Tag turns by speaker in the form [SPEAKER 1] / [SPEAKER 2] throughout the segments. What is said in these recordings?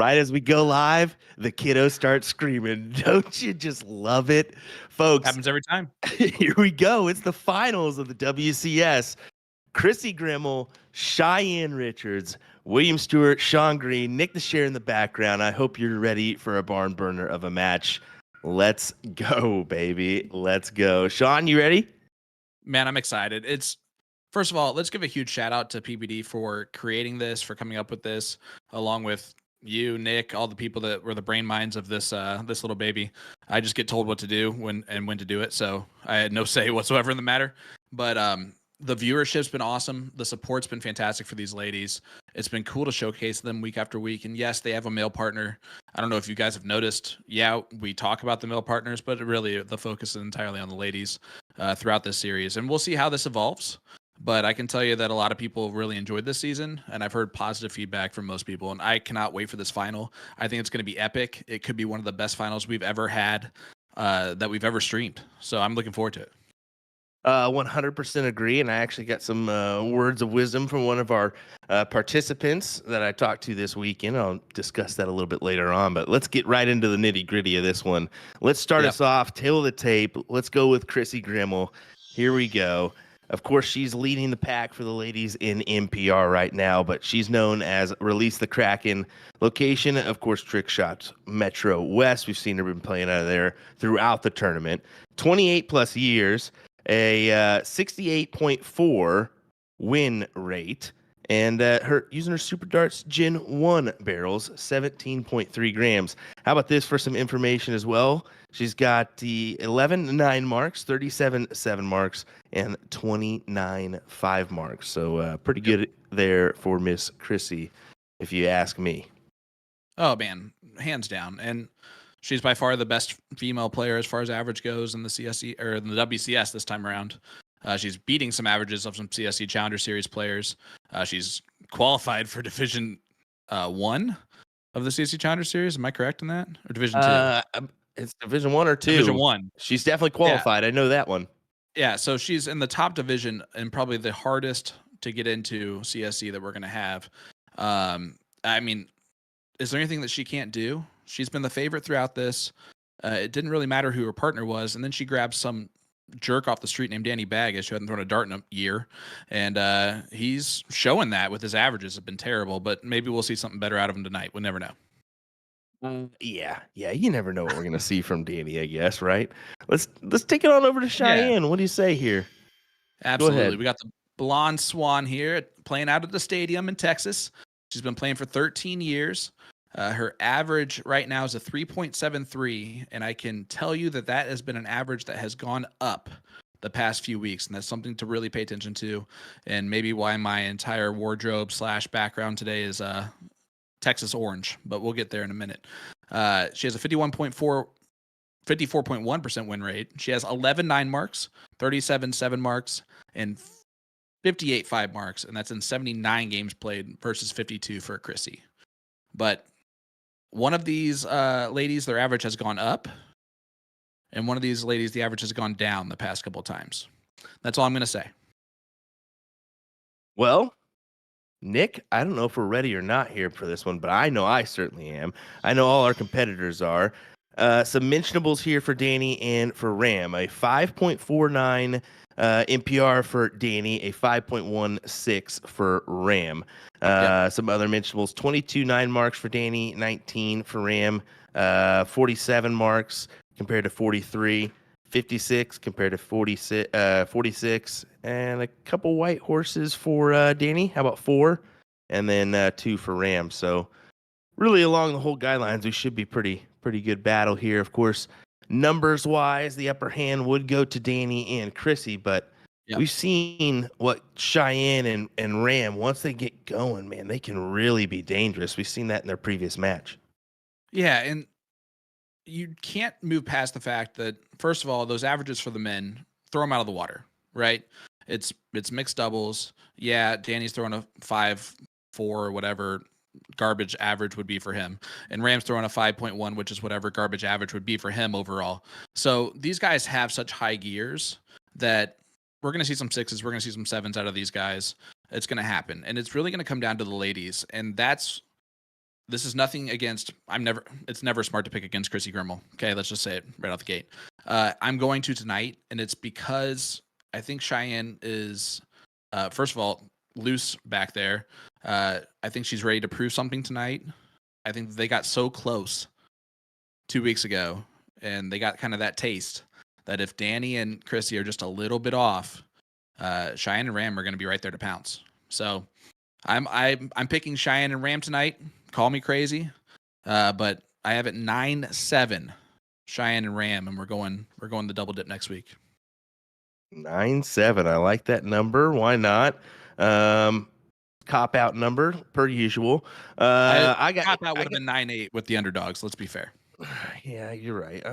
[SPEAKER 1] Right as we go live, the kiddos start screaming. Don't you just love it? Folks,
[SPEAKER 2] Happens every time.
[SPEAKER 1] here we go. It's the finals of the WCS. Krissi Grimal, Cheyenne Richards, William Stewart, Sean Green, Nick the Share in the background. I hope you're ready for a barn burner of a match. Let's go, baby. Let's go. Sean, you ready?
[SPEAKER 2] Man, I'm excited. First of all, let's give a huge shout out to PBD for creating this, for coming up with this, along with you, Nick, all the people that were the brain minds of this little baby. I just get told what to do when to do it, so I had no say whatsoever in the matter. But the viewership's been awesome. The support's been fantastic for these ladies. It's been cool to showcase them week after week. And yes, they have a male partner. I don't know if you guys have noticed. Yeah, we talk about the male partners, but really the focus is entirely on the ladies throughout this series. And we'll see how this evolves. But I can tell you that a lot of people really enjoyed this season, and I've heard positive feedback from most people. And I cannot wait for this final. I think it's going to be epic. It could be one of the best finals we've ever had, that we've ever streamed. So I'm looking forward to it.
[SPEAKER 1] 100% agree, and I actually got some words of wisdom from one of our participants that I talked to this weekend. I'll discuss that a little bit later on, but let's get right into the nitty-gritty of this one. Let's start us off, tail of the tape. Let's go with Krissi Grimal. Here we go. Of course, she's leading the pack for the ladies in NPR right now, but she's known as Release the Kraken. Location, of course, Trick Shots Metro West. We've seen her been playing out of there throughout the tournament. 28 plus years, a 68.4 win rate, and her using her Super Darts Gen 1 barrels, 17.3 grams. How about this for some information as well? She's got the 11.9 marks, 37.7 marks, and 29.5 marks. So pretty good there for Miss Krissi, if you ask me.
[SPEAKER 2] Oh, man, hands down. And she's by far the best female player as far as average goes in the CSE or in the WCS this time around. She's beating some averages of some CSE Challenger Series players. She's qualified for Division 1 of the CSE Challenger Series. Am I correct in that? Or Division 2?
[SPEAKER 1] It's Division 1 or 2.
[SPEAKER 2] Division 1.
[SPEAKER 1] She's definitely qualified. Yeah. I know that one.
[SPEAKER 2] Yeah, so she's in the top division and probably the hardest to get into CSE that we're going to have. I mean, is there anything that she can't do? She's been the favorite throughout this. It didn't really matter who her partner was. And then she grabbed some jerk off the street named Danny Baggish who hadn't thrown a dart in a year. And he's showing that with his averages have been terrible. But maybe we'll see something better out of him tonight. We'll never know.
[SPEAKER 1] Yeah. You never know what we're going to see from Danny, I guess, right? Let's take it on over to Cheyenne. Yeah. What do you say here?
[SPEAKER 2] Absolutely. We got the Blonde Swan here playing out at the stadium in Texas. She's been playing for 13 years. Her average right now is a 3.73, and I can tell you that has been an average that has gone up the past few weeks, and that's something to really pay attention to, and maybe why my entire wardrobe / background today is Texas orange, but we'll get there in a minute. She has a 54.1% win rate. She has 11.9 marks, 37.7 marks, and 58.5 marks, and that's in 79 games played versus 52 for Krissi. But one of these ladies, their average has gone up, and one of these ladies, the average has gone down the past couple of times. That's all I'm going to say.
[SPEAKER 1] Well, Nick, I don't know if we're ready or not here for this one, but I know I certainly am. I know all our competitors are. Some mentionables here for Danny and for Ram. A 5.49 NPR for Danny, a 5.16 for Ram. Some other mentionables, 22.9 marks for Danny, 19 for Ram, 47 marks compared to 43, 56 compared to 46, and a couple white horses for Danny. How about 4? And then 2 for Ram. So really along the whole guidelines, we should be pretty good battle here. Of course, numbers wise, the upper hand would go to Danny and Krissi, but we've seen what Cheyenne and Ram, once they get going, man, they can really be dangerous. We've seen that in their previous match.
[SPEAKER 2] Yeah, and you can't move past the fact that, first of all, those averages for the men, throw them out of the water, right? It's mixed doubles. Yeah, Danny's throwing a 5.4 or whatever garbage average would be for him, and Ram's throwing a 5.1, which is whatever garbage average would be for him overall. So these guys have such high gears that we're going to see some 6s, we're going to see some 7s out of these guys. It's going to happen, and it's really going to come down to the ladies, and that's this is nothing against. It's never smart to pick against Krissi Grimal. Okay, let's just say it right out the gate. I'm going to tonight, and it's because I think Cheyenne is, first of all, loose back there. I think she's ready to prove something tonight. I think they got so close 2 weeks ago, and they got kind of that taste that if Danny and Krissi are just a little bit off, Cheyenne and Ram are going to be right there to pounce. So I'm picking Cheyenne and Ram tonight. Call me crazy, but I have it 9-7 Cheyenne and Ram, and we're going the double dip next week.
[SPEAKER 1] 9-7. I like that number. Why not? Cop out number per usual.
[SPEAKER 2] I got cop out would have been 9-8 with the underdogs. Let's be fair.
[SPEAKER 1] Yeah, you're right.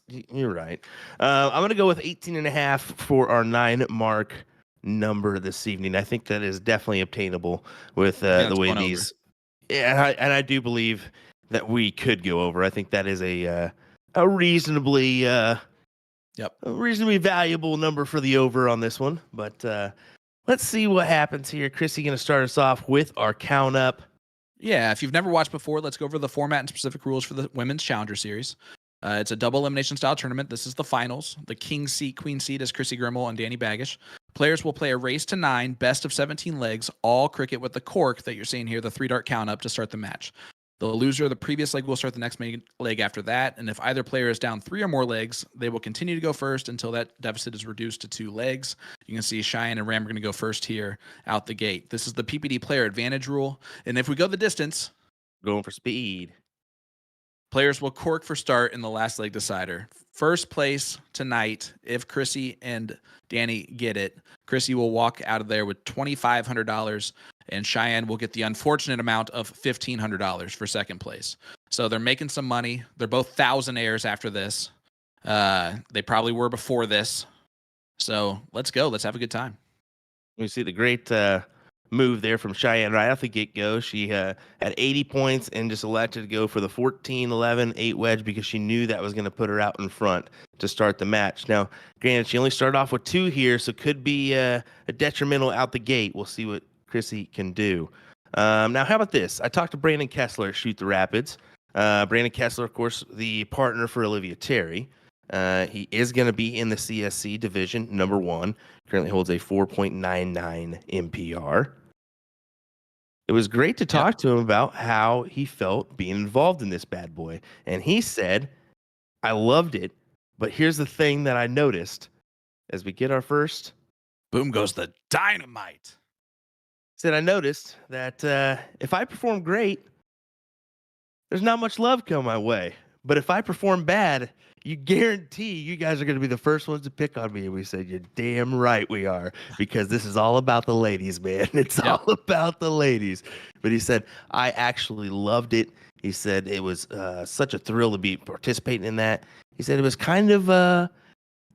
[SPEAKER 1] You're right. I'm gonna go with 18.5 for our 9 mark number this evening. I think that is definitely obtainable with the way these. Yeah, and I do believe that we could go over. I think that is a reasonably a reasonably valuable number for the over on this one. But let's see what happens here. Krissi going to start us off with our count up.
[SPEAKER 2] Yeah, if you've never watched before, let's go over the format and specific rules for the Women's Challenger Series. It's a double elimination style tournament. This is the finals. The king seat, queen seat is Krissi Grimal and Danny Baggish. Players will play a race to 9, best of 17 legs, all cricket with the cork that you're seeing here, the 3-dart count up to start the match. The loser of the previous leg will start the next leg after that, and if either player is down 3 or more legs, they will continue to go first until that deficit is reduced to 2 legs. You can see Cheyenne and Ram are going to go first here out the gate. This is the PPD player advantage rule, and if we go the distance,
[SPEAKER 1] going for speed,
[SPEAKER 2] players will cork for start in the last leg decider. First place tonight, if Krissi and Danny get it, Krissi will walk out of there with $2,500, and Cheyenne will get the unfortunate amount of $1,500 for second place. So they're making some money. They're both thousandaires after this. They probably were before this. So let's go. Let's have a good time.
[SPEAKER 1] We see the great move there from Cheyenne right off the get-go. She had 80 points and just elected to go for the 14-11-8 wedge because she knew that was going to put her out in front to start the match. Now, granted, she only started off with 2 here, so could be a detrimental out the gate. We'll see what Krissi can do. Now, how about this? I talked to Brandon Kessler at Shoot the Rapids. Brandon Kessler, of course, the partner for Olivia Terry. He is going to be in the CSC division, number 1. Currently holds a 4.99 MPR. It was great to talk to him about how he felt being involved in this bad boy. And he said, I loved it, but here's the thing that I noticed as we get our first.
[SPEAKER 2] Boom goes the dynamite.
[SPEAKER 1] Said I noticed that if I perform great, there's not much love come my way. But if I perform bad, you guarantee you guys are going to be the first ones to pick on me. And we said, you're damn right we are, because this is all about the ladies, man. It's all about the ladies. But he said, I actually loved it. He said it was such a thrill to be participating in that. He said it was kind of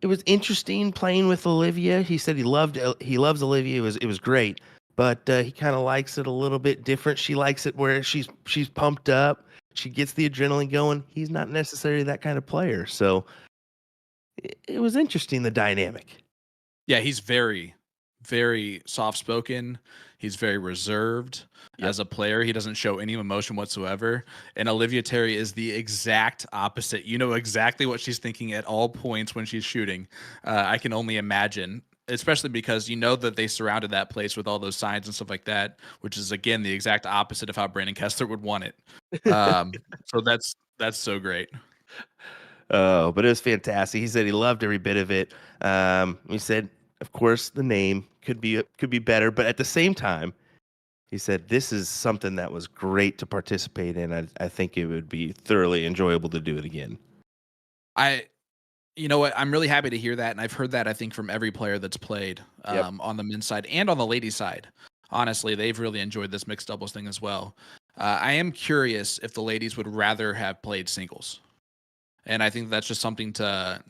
[SPEAKER 1] it was interesting playing with Olivia. He said he loves Olivia. It was great, but he kind of likes it a little bit different. She likes it where she's pumped up. She gets the adrenaline going. He's not necessarily that kind of player. So it was interesting, the dynamic.
[SPEAKER 2] Yeah, he's very, very soft-spoken. He's very reserved as a player. He doesn't show any emotion whatsoever. And Olivia Terry is the exact opposite. You know exactly what she's thinking at all points when she's shooting. I can only imagine, especially because you know that they surrounded that place with all those signs and stuff like that, which is, again, the exact opposite of how Brandon Kessler would want it. So that's so great.
[SPEAKER 1] Oh, but it was fantastic. He said he loved every bit of it. He said, of course, the name could be better, but at the same time, he said this is something that was great to participate in. I think it would be thoroughly enjoyable to do it again.
[SPEAKER 2] You know what? I'm really happy to hear that, and I've heard that, I think, from every player that's played on the men's side and on the ladies' side. Honestly, they've really enjoyed this mixed doubles thing as well. I am curious if the ladies would rather have played singles, and I think that's just something to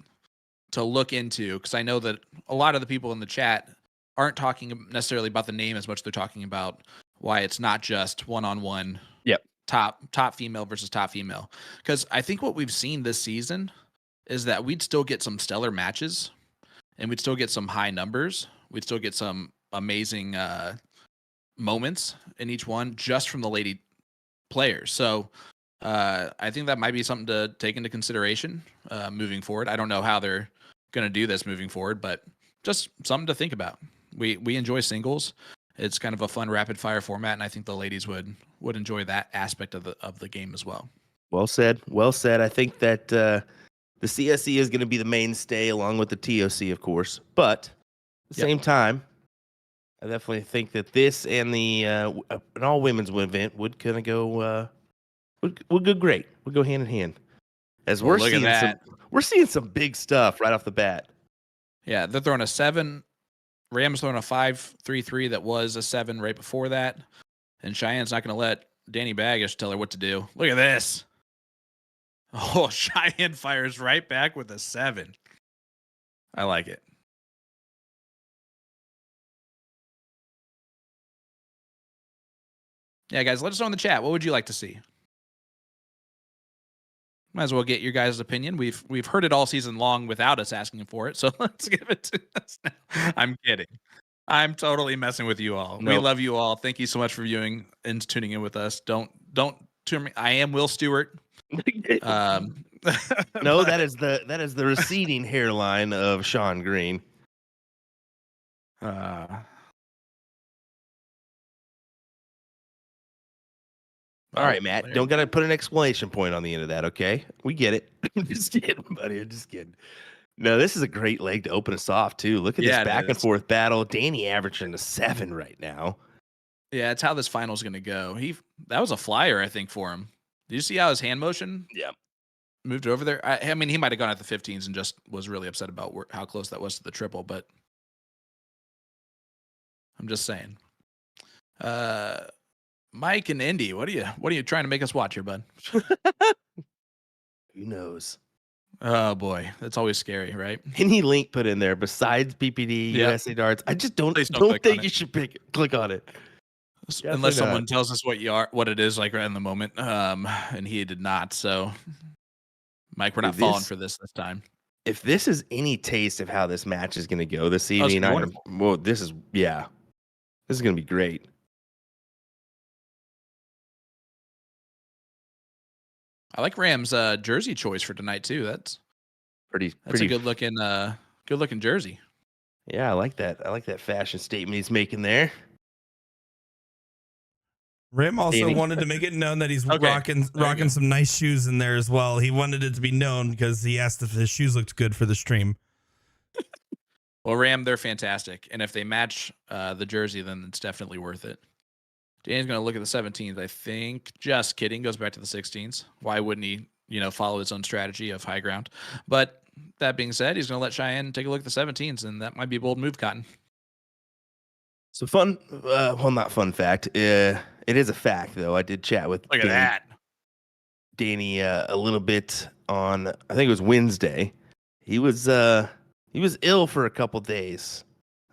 [SPEAKER 2] look into, because I know that a lot of the people in the chat aren't talking necessarily about the name as much as they're talking about why it's not just one-on-one top female versus top female. Because I think what we've seen this season is that we'd still get some stellar matches, and we'd still get some high numbers. We'd still get some amazing moments in each one just from the lady players. So I think that might be something to take into consideration moving forward. I don't know how they're going to do this moving forward, but just something to think about. We enjoy singles. It's kind of a fun rapid fire format, and I think the ladies would enjoy that aspect of the game as well.
[SPEAKER 1] Well said. Well said. I think that the CSE is going to be the mainstay along with the TOC, of course. But at the same time, I definitely think that this and the an all women's event would kind of go would go great. Would go hand in hand. As we're seeing some big stuff right off the bat.
[SPEAKER 2] Yeah, they're throwing a 7. Rams throwing a 5-3-3 that was a 7 right before that. And Cheyenne's not going to let Danny Baggish tell her what to do. Look at this. Oh, Cheyenne fires right back with a 7. I like it. Yeah, guys, let us know in the chat. What would you like to see? Might as well get your guys' opinion. We've heard it all season long without us asking for it, so let's give it to us now. I'm kidding. I'm totally messing with you all. Nope. We love you all. Thank you so much for viewing and tuning in with us. Don't tune me. I am Will Stewart.
[SPEAKER 1] No, that is the receding hairline of Sean Green. All right, Matt. Don't gotta put an exclamation point on the end of that, okay? We get it. I'm just kidding, buddy. I'm just kidding. No, this is a great leg to open us off too. Look at this back and forth battle. Danny averaging a 7 right now.
[SPEAKER 2] Yeah, it's how this final's gonna go. That was a flyer, I think, for him. Did you see how his hand motion?
[SPEAKER 1] Yeah.
[SPEAKER 2] Moved over there. I mean, he might have gone at the 15s and just was really upset about how close that was to the triple, but I'm just saying. Mike and Indy, what are you trying to make us watch here, bud?
[SPEAKER 1] Who knows?
[SPEAKER 2] Oh boy, that's always scary, right?
[SPEAKER 1] Any link put in there besides PPD, USA Darts, I just don't think you should click on it.
[SPEAKER 2] Unless someone tells us what it is like right in the moment. And he did not. So Mike, we're not falling for this time.
[SPEAKER 1] If this is any taste of how this match is going to go this evening, this is going to be great.
[SPEAKER 2] I like Rams' jersey choice for tonight too. That's
[SPEAKER 1] pretty
[SPEAKER 2] a good looking jersey.
[SPEAKER 1] Yeah, I like that. I like that fashion statement he's making there.
[SPEAKER 3] Rim also wanted to make it known that he's rocking some nice shoes in there as well. He wanted it to be known because he asked if his shoes looked good for the stream.
[SPEAKER 2] Well, Ram, they're fantastic, and if they match the jersey, then it's definitely worth it. Danny's going to look at the 17s, I think. Just kidding. Goes back to the 16s. Why wouldn't he, follow his own strategy of high ground? But that being said, he's going to let Cheyenne take a look at the 17s, and that might be a bold move, Cotton.
[SPEAKER 1] So not fun fact. It is a fact, though. I did chat with Danny a little bit on, I think it was Wednesday. He was ill for a couple days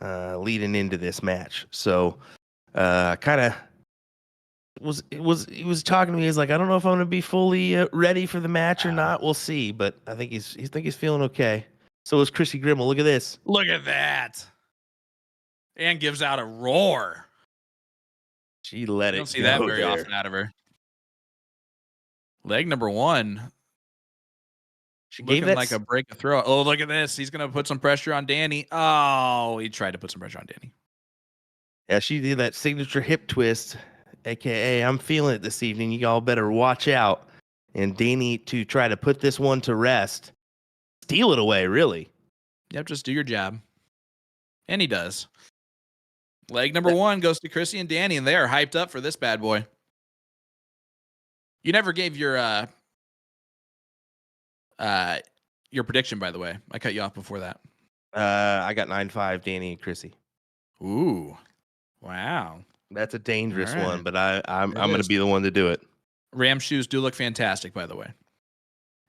[SPEAKER 1] leading into this match. So he was talking to me. He's like, I don't know if I'm going to be fully ready for the match or not. We'll see, but I think he's feeling okay. So is Krissi Grimal. Look at this.
[SPEAKER 2] Look at that. And gives out a roar.
[SPEAKER 1] She let it go.
[SPEAKER 2] Don't see that very often out of her. Leg number 1. She gave it like a break of throw. Oh, look at this. He's going to put some pressure on Danny. Oh, he tried to put some pressure on Danny.
[SPEAKER 1] Yeah, she did that signature hip twist. AKA, I'm feeling it this evening. You all better watch out. And Danny to try to put this one to rest. Steal it away, really.
[SPEAKER 2] Yep, just do your job. And he does. Leg number 1 goes to Krissi and Danny, and they are hyped up for this bad boy. You never gave your prediction, by the way. I cut you off before that.
[SPEAKER 1] I got 9-5, Danny and Krissi.
[SPEAKER 2] Ooh. Wow.
[SPEAKER 1] That's a dangerous one, but I'm going to be the one to do it.
[SPEAKER 2] Ram shoes do look fantastic, by the way.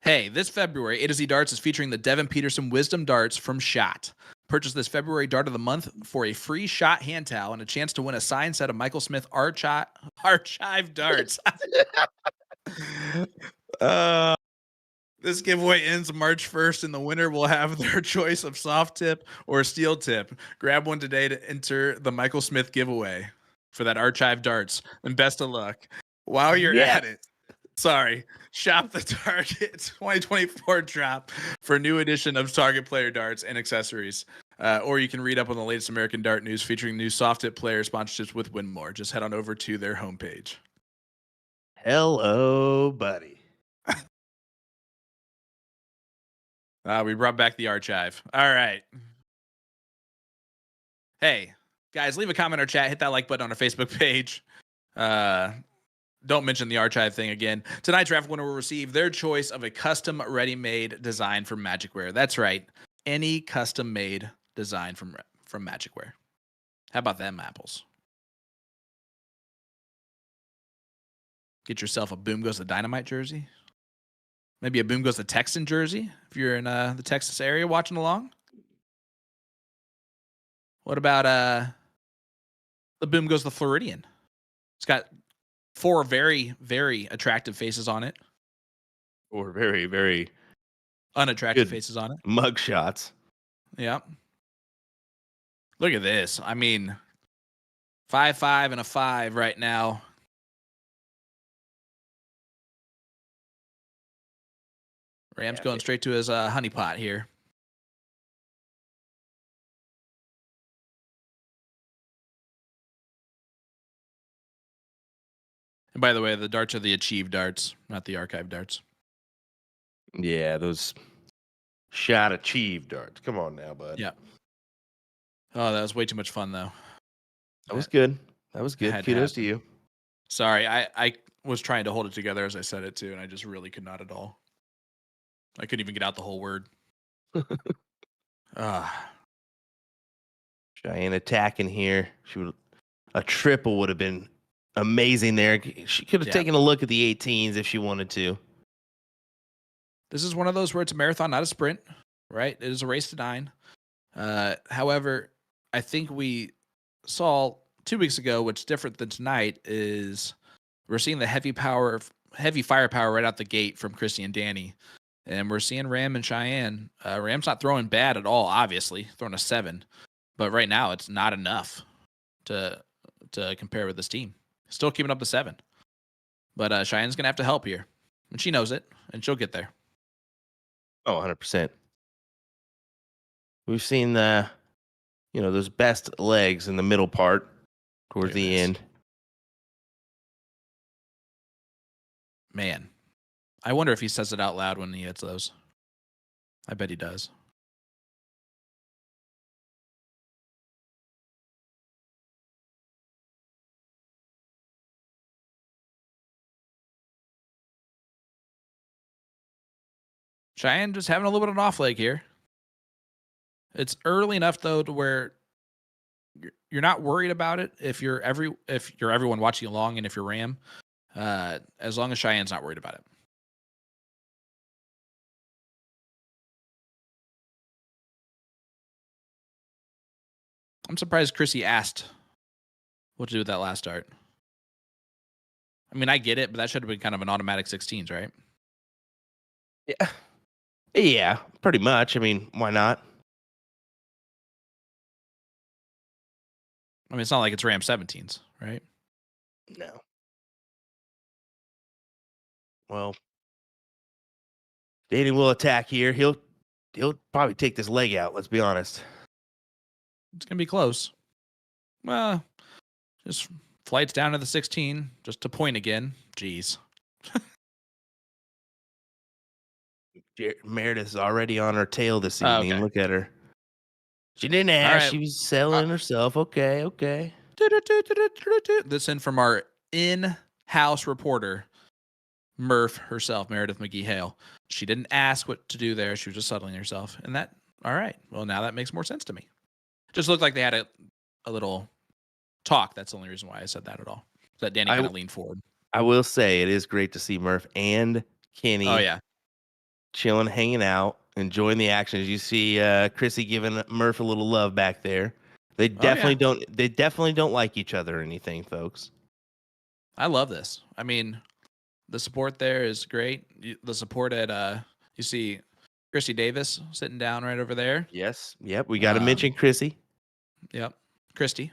[SPEAKER 2] Hey, this February, A to Z Darts is featuring the Devin Peterson Wisdom Darts from SHOT. Purchase this February Dart of the Month for a free SHOT hand towel and a chance to win a signed set of Michael Smith Archive Darts. This giveaway ends March 1st, and the winner will have their choice of soft tip or steel tip. Grab one today to enter the Michael Smith giveaway for that Archive Darts, and best of luck. While you're
[SPEAKER 1] Yes.
[SPEAKER 2] at it, sorry, shop the Target 2024 drop for new edition of Target player darts and accessories. Or you can read up on the latest American Dart news featuring new soft tip player sponsorships with Winmore. Just head on over to their homepage.
[SPEAKER 1] Hello, buddy.
[SPEAKER 2] We brought back the archive. All right. Hey, guys, leave a comment or chat. Hit that like button on our Facebook page. Don't mention the archive thing again. Tonight's raffle winner will receive their choice of a custom ready-made design from Magicware. That's right. Any custom-made design from Magicware. How about them apples? Get yourself a Boom Goes the Dynamite jersey. Maybe a Boom Goes the Texan jersey if you're in the Texas area watching along. What about the Boom Goes the Floridian? It's got 4 very, very attractive faces on it.
[SPEAKER 1] Or very, very
[SPEAKER 2] unattractive faces on it.
[SPEAKER 1] Mug shots.
[SPEAKER 2] Yeah. Look at this. I mean, 5-5 and a 5 right now. Rams going straight to his honey pot here. And by the way, the darts are the achieved darts, not the archive darts.
[SPEAKER 1] Yeah, those shot achieved darts. Come on now, bud.
[SPEAKER 2] Yeah. Oh, that was way too much fun, though.
[SPEAKER 1] That was good. That was good. Kudos to you.
[SPEAKER 2] Sorry, I was trying to hold it together as I said it, too, and I just really could not at all. I couldn't even get out the whole word.
[SPEAKER 1] Cheyenne attacking here. A triple would have been amazing there. She could have taken a look at the 18s if she wanted to.
[SPEAKER 2] This is one of those where it's a marathon, not a sprint, right? It is a race to 9. However, I think we saw 2 weeks ago, what's different than tonight is we're seeing the heavy firepower right out the gate from Krissi and Danny. And we're seeing Ram and Cheyenne. Ram's not throwing bad at all, obviously, throwing a 7. But right now, it's not enough to compare with this team. Still keeping up the 7. But Cheyenne's going to have to help here. And she knows it, and she'll get there.
[SPEAKER 1] Oh, 100%. We've seen those best legs in the middle part towards the end.
[SPEAKER 2] Man, I wonder if he says it out loud when he hits those. I bet he does. Cheyenne just having a little bit of an off leg here. It's early enough though to where you're not worried about it if you're everyone watching along and if you're Ram, as long as Cheyenne's not worried about it. I'm surprised Krissi asked what to do with that last dart. I mean, I get it, but that should have been kind of an automatic 16s, right?
[SPEAKER 1] Yeah, pretty much. I mean, why not?
[SPEAKER 2] I mean, it's not like it's Ram 17s, right?
[SPEAKER 1] No. Well, Danny will attack here. He'll probably take this leg out, let's be honest.
[SPEAKER 2] It's going to be close. Well, just flights down to the 16, just to point again. Jeez.
[SPEAKER 1] Meredith's already on her tail this evening.
[SPEAKER 2] Okay.
[SPEAKER 1] Look at her. She didn't ask.
[SPEAKER 2] Right.
[SPEAKER 1] She was selling herself. Okay.
[SPEAKER 2] This in from our in-house reporter, Murph herself, Meredith McGee Hale. She didn't ask what to do there. She was just settling herself. And that, all right. Well, now that makes more sense to me. Just looked like they had a little talk. That's the only reason why I said that at all. So that Danny kind of leaned forward.
[SPEAKER 1] I will say it is great to see Murph and Kenny.
[SPEAKER 2] Oh, yeah.
[SPEAKER 1] Chilling, hanging out, enjoying the action. As you see Krissi giving Murph a little love back there. They definitely don't. They definitely don't like each other or anything, folks.
[SPEAKER 2] I love this. I mean, the support there is great. The support at you see Krissi Davis sitting down right over there.
[SPEAKER 1] Yes. Yep. We got to mention Krissi.
[SPEAKER 2] Yep. Kristy.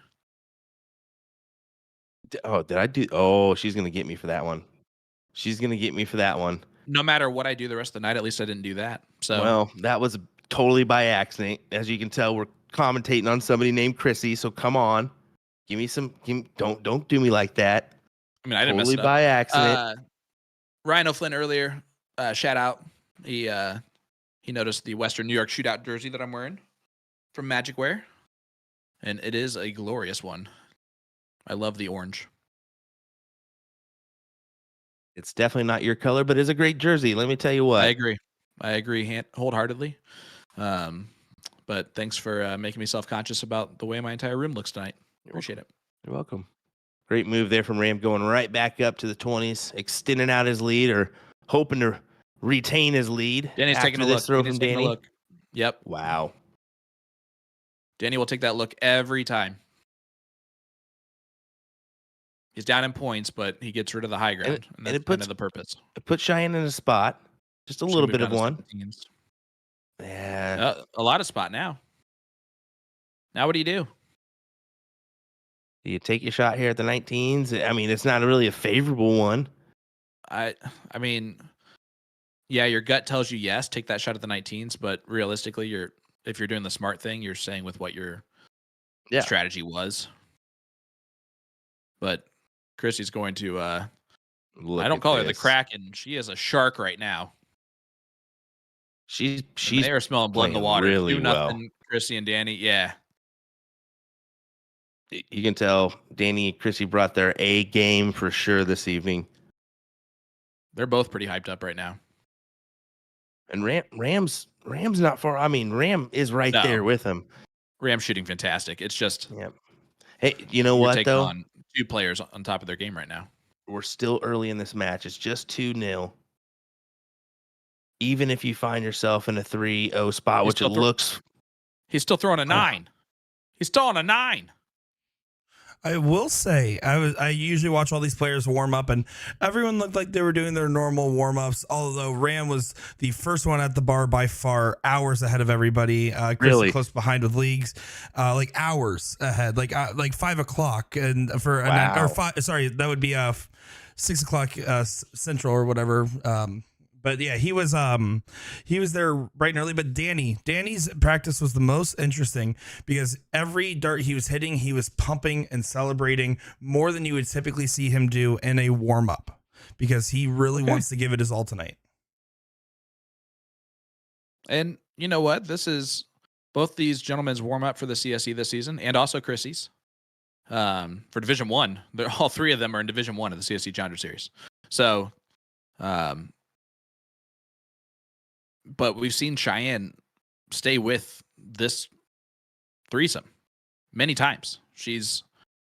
[SPEAKER 1] Did I do? Oh, she's gonna get me for that one. She's gonna get me for that one.
[SPEAKER 2] No matter what I do the rest of the night, at least I didn't do that. So
[SPEAKER 1] Well, that was totally by accident. As you can tell, we're commentating on somebody named Krissi. So come on, give me some. Don't do me like that.
[SPEAKER 2] I mean, I didn't
[SPEAKER 1] Totally
[SPEAKER 2] mess it up.
[SPEAKER 1] by accident.
[SPEAKER 2] Ryan O'Flynn earlier, shout out. He noticed the Western New York Shootout jersey that I'm wearing from Magic Wear, and it is a glorious one. I love the orange.
[SPEAKER 1] It's definitely not your color, but it's a great jersey. Let me tell you what.
[SPEAKER 2] I agree wholeheartedly. But thanks for making me self-conscious about the way my entire room looks tonight. Appreciate it.
[SPEAKER 1] You're welcome. Great move there from Ram, going right back up to the 20s, extending out his lead or hoping to retain his lead.
[SPEAKER 2] Danny's taking a look.
[SPEAKER 1] Throw from Danny.
[SPEAKER 2] Yep.
[SPEAKER 1] Wow.
[SPEAKER 2] Danny will take that look every time. He's down in points, but he gets rid of the high ground, and that's kind of the purpose.
[SPEAKER 1] It puts Cheyenne in a spot. Just a little bit of one.
[SPEAKER 2] Yeah. A lot of spot now. Now what do? Do
[SPEAKER 1] you take your shot here at the 19s? I mean, it's not really a favorable one.
[SPEAKER 2] I mean, yeah, your gut tells you yes, take that shot at the 19s, but realistically, if you're doing the smart thing, you're saying with what your strategy was. But Krissi's going to I don't call her the Kraken. She is a shark right now.
[SPEAKER 1] She's
[SPEAKER 2] they are smelling blood in the water.
[SPEAKER 1] Really
[SPEAKER 2] 2-0,
[SPEAKER 1] well.
[SPEAKER 2] Krissi and Danny. Yeah.
[SPEAKER 1] You can tell Danny and Krissi brought their A game for sure this evening.
[SPEAKER 2] They're both pretty hyped up right now.
[SPEAKER 1] And Ram's not far. I mean, Ram is right there with him.
[SPEAKER 2] Ram's shooting fantastic. It's just
[SPEAKER 1] Hey, you know what though?
[SPEAKER 2] On two players on top of their game right now.
[SPEAKER 1] We're still early in this match. It's just 2-0. Even if you find yourself in a 3-0 spot, which it looks,
[SPEAKER 2] he's still throwing a 9. He's still on a 9.
[SPEAKER 3] I will say, I usually watch all these players warm up, and everyone looked like they were doing their normal warm ups. Although Ram was the first one at the bar by far, hours ahead of everybody. Really close behind with leagues, like hours ahead, like 5 o'clock, and for or 5. Sorry, that would be 6 o'clock Central or whatever. But yeah, he was there bright and early. But Danny's practice was the most interesting because every dart he was hitting, he was pumping and celebrating more than you would typically see him do in a warm up because he really wants to give it his all tonight. And
[SPEAKER 2] you know what? This is both these gentlemen's warm up for the CSE this season, and also Krissi's for Division 1. All three of them are in Division 1 of the CSE Challenger Series. So. But we've seen Cheyenne stay with this threesome many times. She's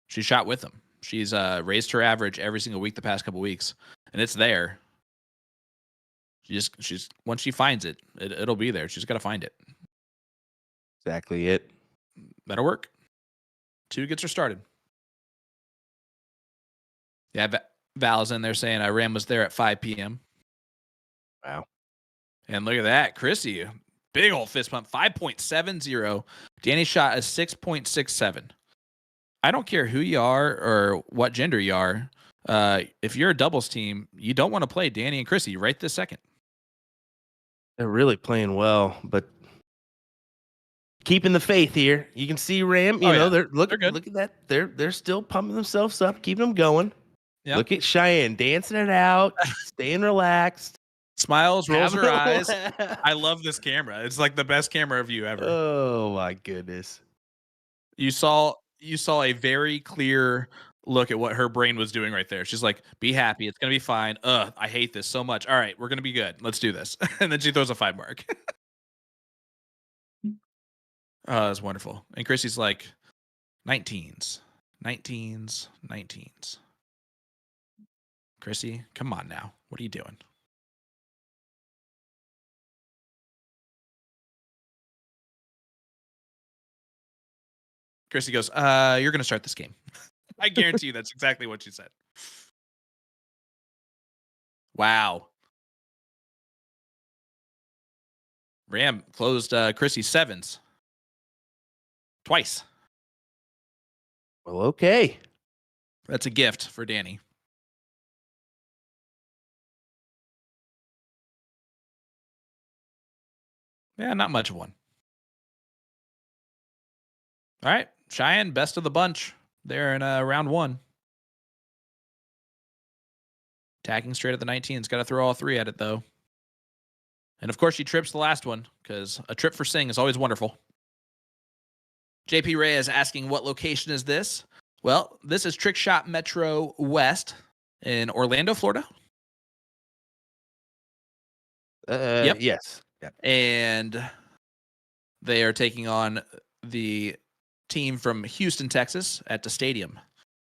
[SPEAKER 2] shot with them. She's raised her average every single week the past couple weeks, and it's there. She's once she finds it, it'll be there. She's got to find it.
[SPEAKER 1] Exactly it.
[SPEAKER 2] That'll work. 2 gets her started. Yeah, Val's in there saying Ram was there at 5 p.m.
[SPEAKER 1] Wow.
[SPEAKER 2] And look at that, Krissi, big old fist pump, 5.70. Danny shot a 6.67. I don't care who you are or what gender you are. If you're a doubles team, you don't want to play Danny and Krissi right this second.
[SPEAKER 1] They're really playing well, but keeping the faith here. You can see Ram. You know, they're look at that. They're still pumping themselves up, keeping them going. Yep. Look at Cheyenne dancing it out, staying relaxed.
[SPEAKER 2] Smiles, rolls her eyes. I love this camera. It's like the best camera view ever.
[SPEAKER 1] Oh my goodness.
[SPEAKER 2] You saw a very clear look at what her brain was doing right there. She's like, be happy. It's going to be fine. I hate this so much. All right, we're going to be good. Let's do this. And then she throws a 5 mark. Oh, that's wonderful. And Krissi's like, 19s. Krissi, come on now. What are you doing? Krissi goes, you're going to start this game. I guarantee you that's exactly what she said. Wow. Ram closed Krissi's 7s. Twice.
[SPEAKER 1] Well, okay.
[SPEAKER 2] That's a gift for Danny. Yeah, not much of one. All right, Cheyenne, best of the bunch. They're in round 1. Attacking straight at the 19. It's got to throw all 3 at it, though. And, of course, she trips the last one, because a trip for Sing is always wonderful. JP Reyes asking, what location is this? Well, this is Trick Shot Metro West in Orlando, Florida. Yep.
[SPEAKER 1] Yes. Yep.
[SPEAKER 2] And they are taking on the team from Houston, Texas at the stadium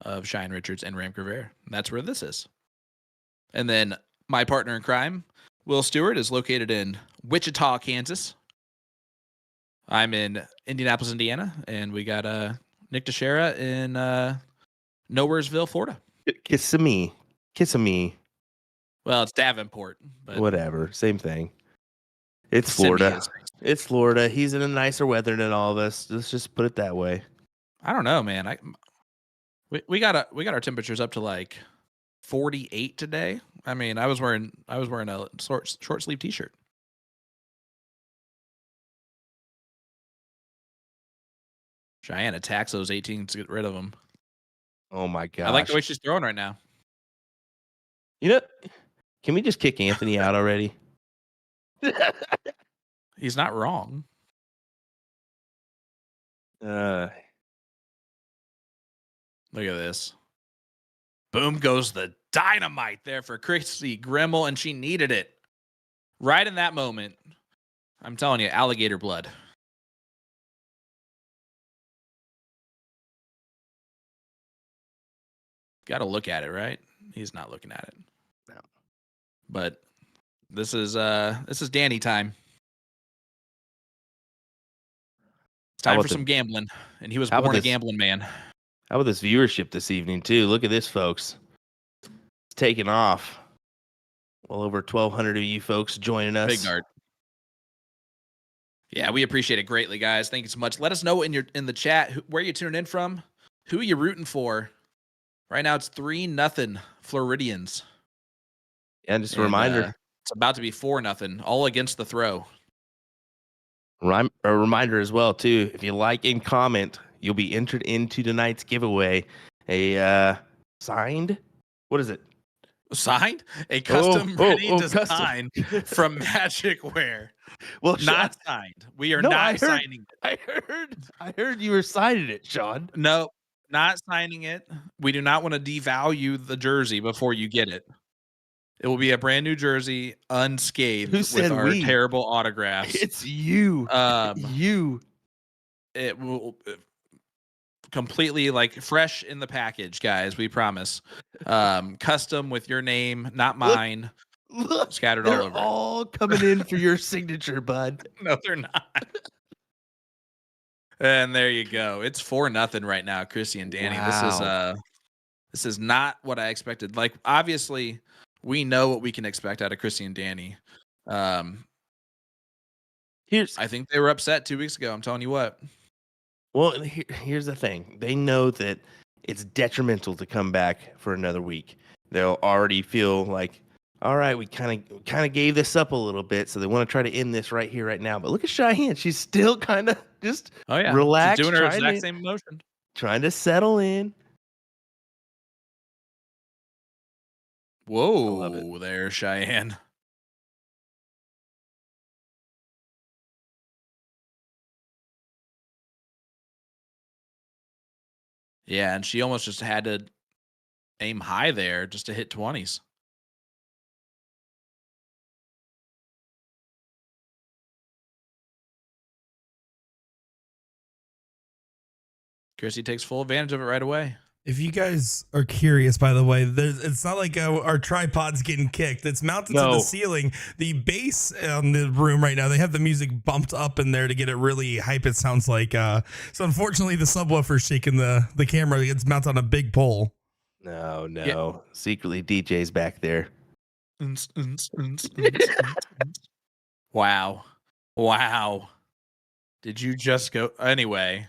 [SPEAKER 2] of Cheyenne Richards and Ram Crever. That's where this is. And then my partner in crime, Will Stewart, is located in Wichita, Kansas. I'm in Indianapolis, Indiana, and we got Nick Teixeira in Nowheresville, Florida.
[SPEAKER 1] Kissimmee.
[SPEAKER 2] Well, it's Davenport, but
[SPEAKER 1] whatever, same thing. It's Florida. It's Florida. He's in a nicer weather than all of us. Let's just put it that way.
[SPEAKER 2] I don't know, man. We got our temperatures up to like 48 today. I mean, I was wearing a short sleeve t-shirt. Cheyenne attacks those 18s to get rid of them.
[SPEAKER 1] Oh my god!
[SPEAKER 2] I like the way she's throwing right now.
[SPEAKER 1] You know, can we just kick Anthony out already?
[SPEAKER 2] He's not wrong.
[SPEAKER 1] Uh,
[SPEAKER 2] Look at this. Boom goes the dynamite there for Krissi Grimal, and she needed it. Right in that moment. I'm telling you, alligator blood. Got to look at it, right? He's not looking at it.
[SPEAKER 1] No.
[SPEAKER 2] But this is Danny time. It's time for some gambling, and he was born a gambling man.
[SPEAKER 1] How about this viewership this evening too? Look at this, folks. It's taking off. Well over 1,200 of you folks joining us.
[SPEAKER 2] Big Dart. Yeah, we appreciate it greatly, guys. Thank you so much. Let us know in the chat where you're tuning in from, who you rooting for. Right now, it's 3-0 Floridians.
[SPEAKER 1] And just a reminder.
[SPEAKER 2] It's about to be 4-0, all against the throw.
[SPEAKER 1] A reminder as well, too. If you like and comment, you'll be entered into tonight's giveaway. A signed? What is it?
[SPEAKER 2] Signed? A custom ready design from Magic Wear.
[SPEAKER 1] Well,
[SPEAKER 2] not signed. We are not signing it.
[SPEAKER 1] I heard you were signing it, Sean.
[SPEAKER 2] No. Not signing it. We do not want to devalue the jersey before you get it. It will be a brand new jersey, unscathed, with our terrible autographs.
[SPEAKER 1] It's you. You.
[SPEAKER 2] It will completely like fresh in the package, guys. We promise. Custom with your name, not mine.
[SPEAKER 1] Look,
[SPEAKER 2] scattered all over.
[SPEAKER 1] They're all coming in for your signature, bud.
[SPEAKER 2] No, they're not. And there you go. It's 4-0 right now, Krissi and Danny.
[SPEAKER 1] Wow.
[SPEAKER 2] This is not what I expected. Like, obviously, we know what we can expect out of Krissi and Danny. I think they were upset 2 weeks ago. I'm telling you what.
[SPEAKER 1] Well, here's the thing. They know that it's detrimental to come back for another week. They'll already feel like, all right, we kind of gave this up a little bit, so they want to try to end this right here, right now. But look at Cheyenne; she's still kind of just relaxed,
[SPEAKER 2] she's doing her exact same motion,
[SPEAKER 1] trying to settle in.
[SPEAKER 2] Whoa, there, Cheyenne. Yeah, and she almost just had to aim high there just to hit 20s. Krissi takes full advantage of it right away.
[SPEAKER 3] If you guys are curious, by the way, it's not like our tripod's getting kicked. It's mounted to the ceiling. The bass in the room right now, they have the music bumped up in there to get it really hype, it sounds like. So unfortunately, the subwoofer's shaking the camera. It's mounted on a big pole.
[SPEAKER 1] No. Yeah. Secretly, DJ's back there.
[SPEAKER 2] Wow. Did you just go? Anyway.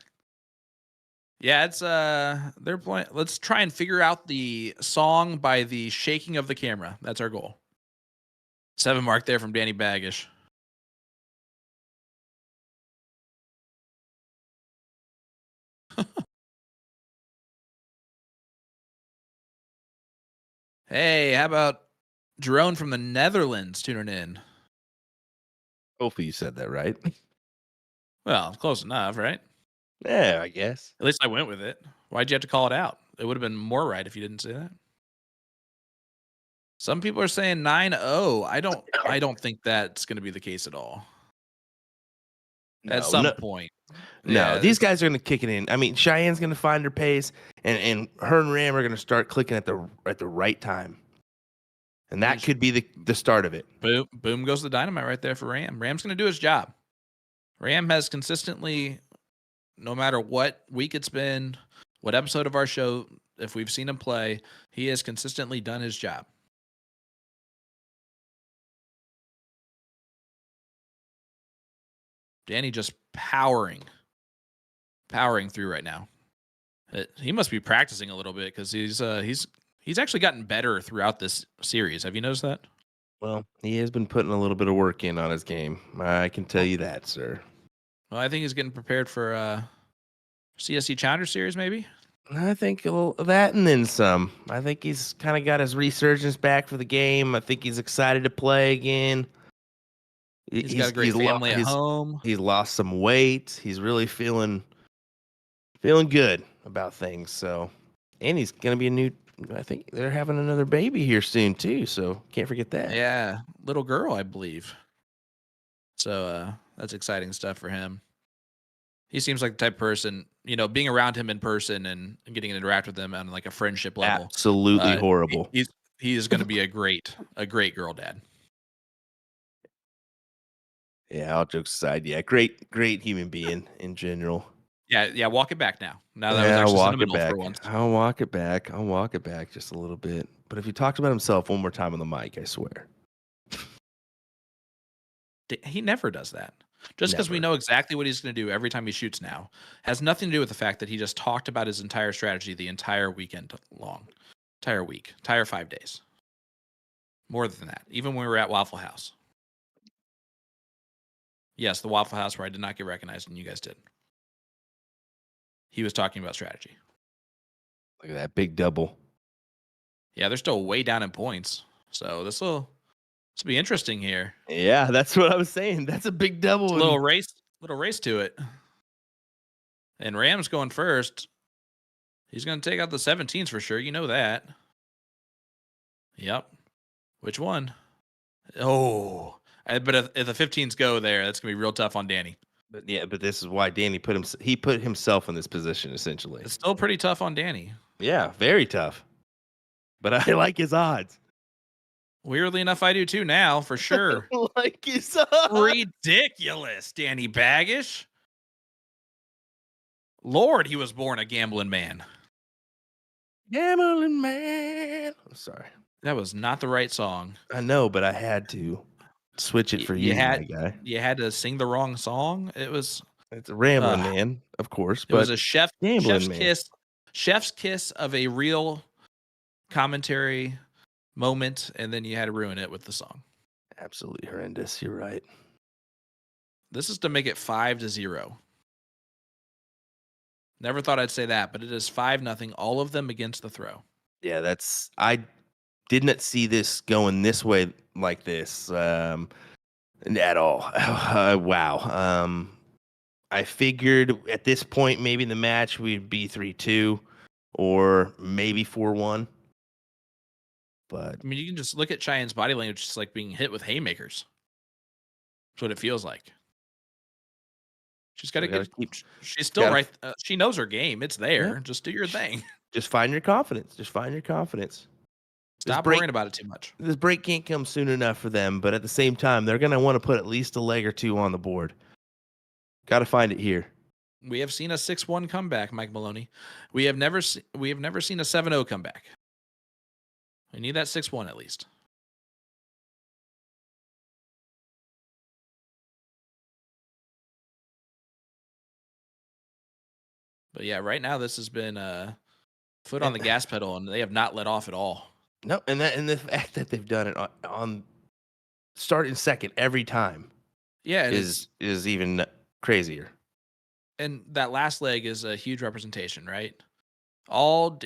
[SPEAKER 2] Yeah, it's they're playing. Let's try and figure out the song by the shaking of the camera. That's our goal. 7 mark there from Danny Baggish. Hey, how about Jerome from the Netherlands tuning in?
[SPEAKER 1] Hopefully you said that right.
[SPEAKER 2] Well, close enough, right?
[SPEAKER 1] Yeah, I guess.
[SPEAKER 2] At least I went with it. Why'd you have to call it out? It would have been more right if you didn't say that. Some people are saying 9-0. I don't think that's going to be the case at all. At
[SPEAKER 1] No,
[SPEAKER 2] some
[SPEAKER 1] no,
[SPEAKER 2] point.
[SPEAKER 1] no.
[SPEAKER 2] Yeah,
[SPEAKER 1] These guys are going to kick it in. I mean, Cheyenne's going to find her pace, and her and Ram are going to start clicking at the right time, and that could be the start of it.
[SPEAKER 2] boom goes the dynamite right there for Ram. Ram's going to do his job. Ram has consistently, no matter what week it's been, what episode of our show, if we've seen him play, he has consistently done his job. Danny just powering through right now. He must be practicing a little bit because he's actually gotten better throughout this series. Have you noticed that?
[SPEAKER 1] Well, he has been putting a little bit of work in on his game. I can tell you that, sir.
[SPEAKER 2] Well, I think he's getting prepared for CSC Challenger Series, maybe.
[SPEAKER 1] I think a little of that and then some. I think he's kind of got his resurgence back for the game. I think he's excited to play again.
[SPEAKER 2] He's got a great family at home.
[SPEAKER 1] He's lost some weight. He's really feeling good about things. So, and he's gonna be a new. I think they're having another baby here soon too. So can't forget that.
[SPEAKER 2] Yeah, little girl, I believe. So that's exciting stuff for him. He seems like the type of person, being around him in person and getting to interact with him on like a friendship level.
[SPEAKER 1] Absolutely horrible.
[SPEAKER 2] He is going to be a great girl dad.
[SPEAKER 1] Yeah, all jokes aside, yeah, great human being in general.
[SPEAKER 2] Yeah, walk it back now. Now that
[SPEAKER 1] Yeah,
[SPEAKER 2] was
[SPEAKER 1] I'll
[SPEAKER 2] actually
[SPEAKER 1] walk it
[SPEAKER 2] sentimental
[SPEAKER 1] back.
[SPEAKER 2] for once.
[SPEAKER 1] I'll walk it back just a little bit. But if he talks about himself one more time on the mic, I swear.
[SPEAKER 2] He never does that. Just because we know exactly what he's going to do every time he shoots now has nothing to do with the fact that he just talked about his entire strategy the entire weekend long, entire week, entire 5 days. More than that, even when we were at Waffle House. Yes, the Waffle House where I did not get recognized and you guys did. He was talking about strategy.
[SPEAKER 1] Look at that big double.
[SPEAKER 2] Yeah, they're still way down in points. So this will be interesting here.
[SPEAKER 1] Yeah, that's what I was saying. That's a big double.
[SPEAKER 2] Little race to it. And Ram's going first. He's going to take out the 17s for sure. You know that. Yep. Which one? Oh, but if the 15s go there, that's going to be real tough on Danny.
[SPEAKER 1] But this is why Danny put himself in this position essentially.
[SPEAKER 2] It's still pretty tough on Danny.
[SPEAKER 1] Yeah, very tough. But I like his odds.
[SPEAKER 2] Weirdly enough, I do too now, for sure.
[SPEAKER 1] Like his odds.
[SPEAKER 2] Ridiculous, Danny Baggish. Lord, he was born a gambling man.
[SPEAKER 1] Gambling man. I'm sorry.
[SPEAKER 2] That was not the right song.
[SPEAKER 1] I know, but I had to switch it for you, my guy.
[SPEAKER 2] You had to sing the wrong song.
[SPEAKER 1] It's a rambling man, of course.
[SPEAKER 2] It was a chef's
[SPEAKER 1] man.
[SPEAKER 2] Chef's kiss of a real commentary moment, and then you had to ruin it with the song.
[SPEAKER 1] Absolutely horrendous. You're right.
[SPEAKER 2] This is to make it 5-0. Never thought I'd say that, but it is 5-0. All of them against the throw.
[SPEAKER 1] Yeah, I did not see this going this way like this at all. Wow. I figured at this point maybe the match we'd be 3-2 or maybe 4-1. But
[SPEAKER 2] I mean, you can just look at Cheyenne's body language, just like being hit with haymakers. That's what it feels like. She's got to get. She's still right. She knows her game. It's there. Yeah. Just do your thing.
[SPEAKER 1] Just find your confidence.
[SPEAKER 2] Stop worrying about it too much.
[SPEAKER 1] This break can't come soon enough for them, but at the same time, they're going to want to put at least a leg or two on the board. Got to find it here.
[SPEAKER 2] We have seen a 6-1 comeback, Mike Maloney. We have never seen a 7-0 comeback. We need that 6-1 at least. But yeah, right now this has been foot on
[SPEAKER 1] And-
[SPEAKER 2] the gas pedal, and they have not let off at all.
[SPEAKER 1] No, and the fact that they've done it on starting second every time
[SPEAKER 2] Yeah, and
[SPEAKER 1] is even crazier.
[SPEAKER 2] and that last leg is a huge representation, right? All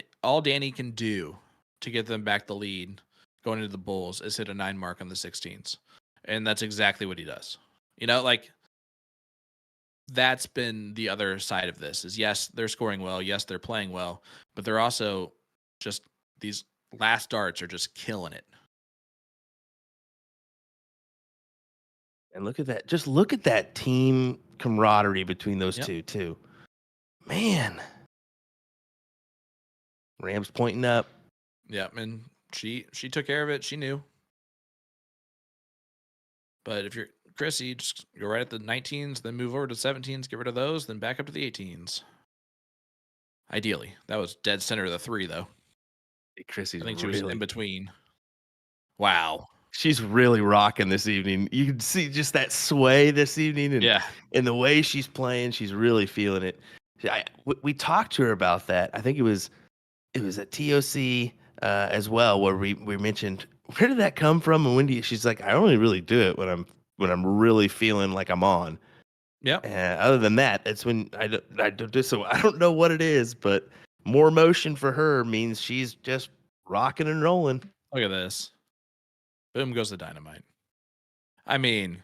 [SPEAKER 2] Danny can do to get them back the lead going into the Bulls is hit a 9 mark on the 16s, and that's exactly what he does. You know, like that's been the other side of this. Is yes, they're scoring well, yes, they're playing well, but they're also just these last darts are just killing it.
[SPEAKER 1] And look at that. Just look at that team camaraderie between those
[SPEAKER 2] Yep.
[SPEAKER 1] two, too. Man. Rams pointing up.
[SPEAKER 2] Yeah, and she took care of it. She knew. But if you're Krissi, just go right at the 19s, then move over to 17s, get rid of those, then back up to the 18s. Ideally, that was dead center of the 3, though.
[SPEAKER 1] Chrissy's
[SPEAKER 2] I think she
[SPEAKER 1] really,
[SPEAKER 2] was in between. Wow.
[SPEAKER 1] she's really rocking this evening. You can see just that sway this evening, and
[SPEAKER 2] Yeah.
[SPEAKER 1] and the way she's playing, she's really feeling it. We talked to her about that. I think it was at TOC as well, where we mentioned, where did that come from, and when do you? She's like, I only really do it when I'm really feeling like I'm on.
[SPEAKER 2] Yep.
[SPEAKER 1] Other than that, it's when I don't do so. I don't know what it is, but more motion for her means she's just rocking and rolling.
[SPEAKER 2] Look at this. Boom goes the dynamite. I mean,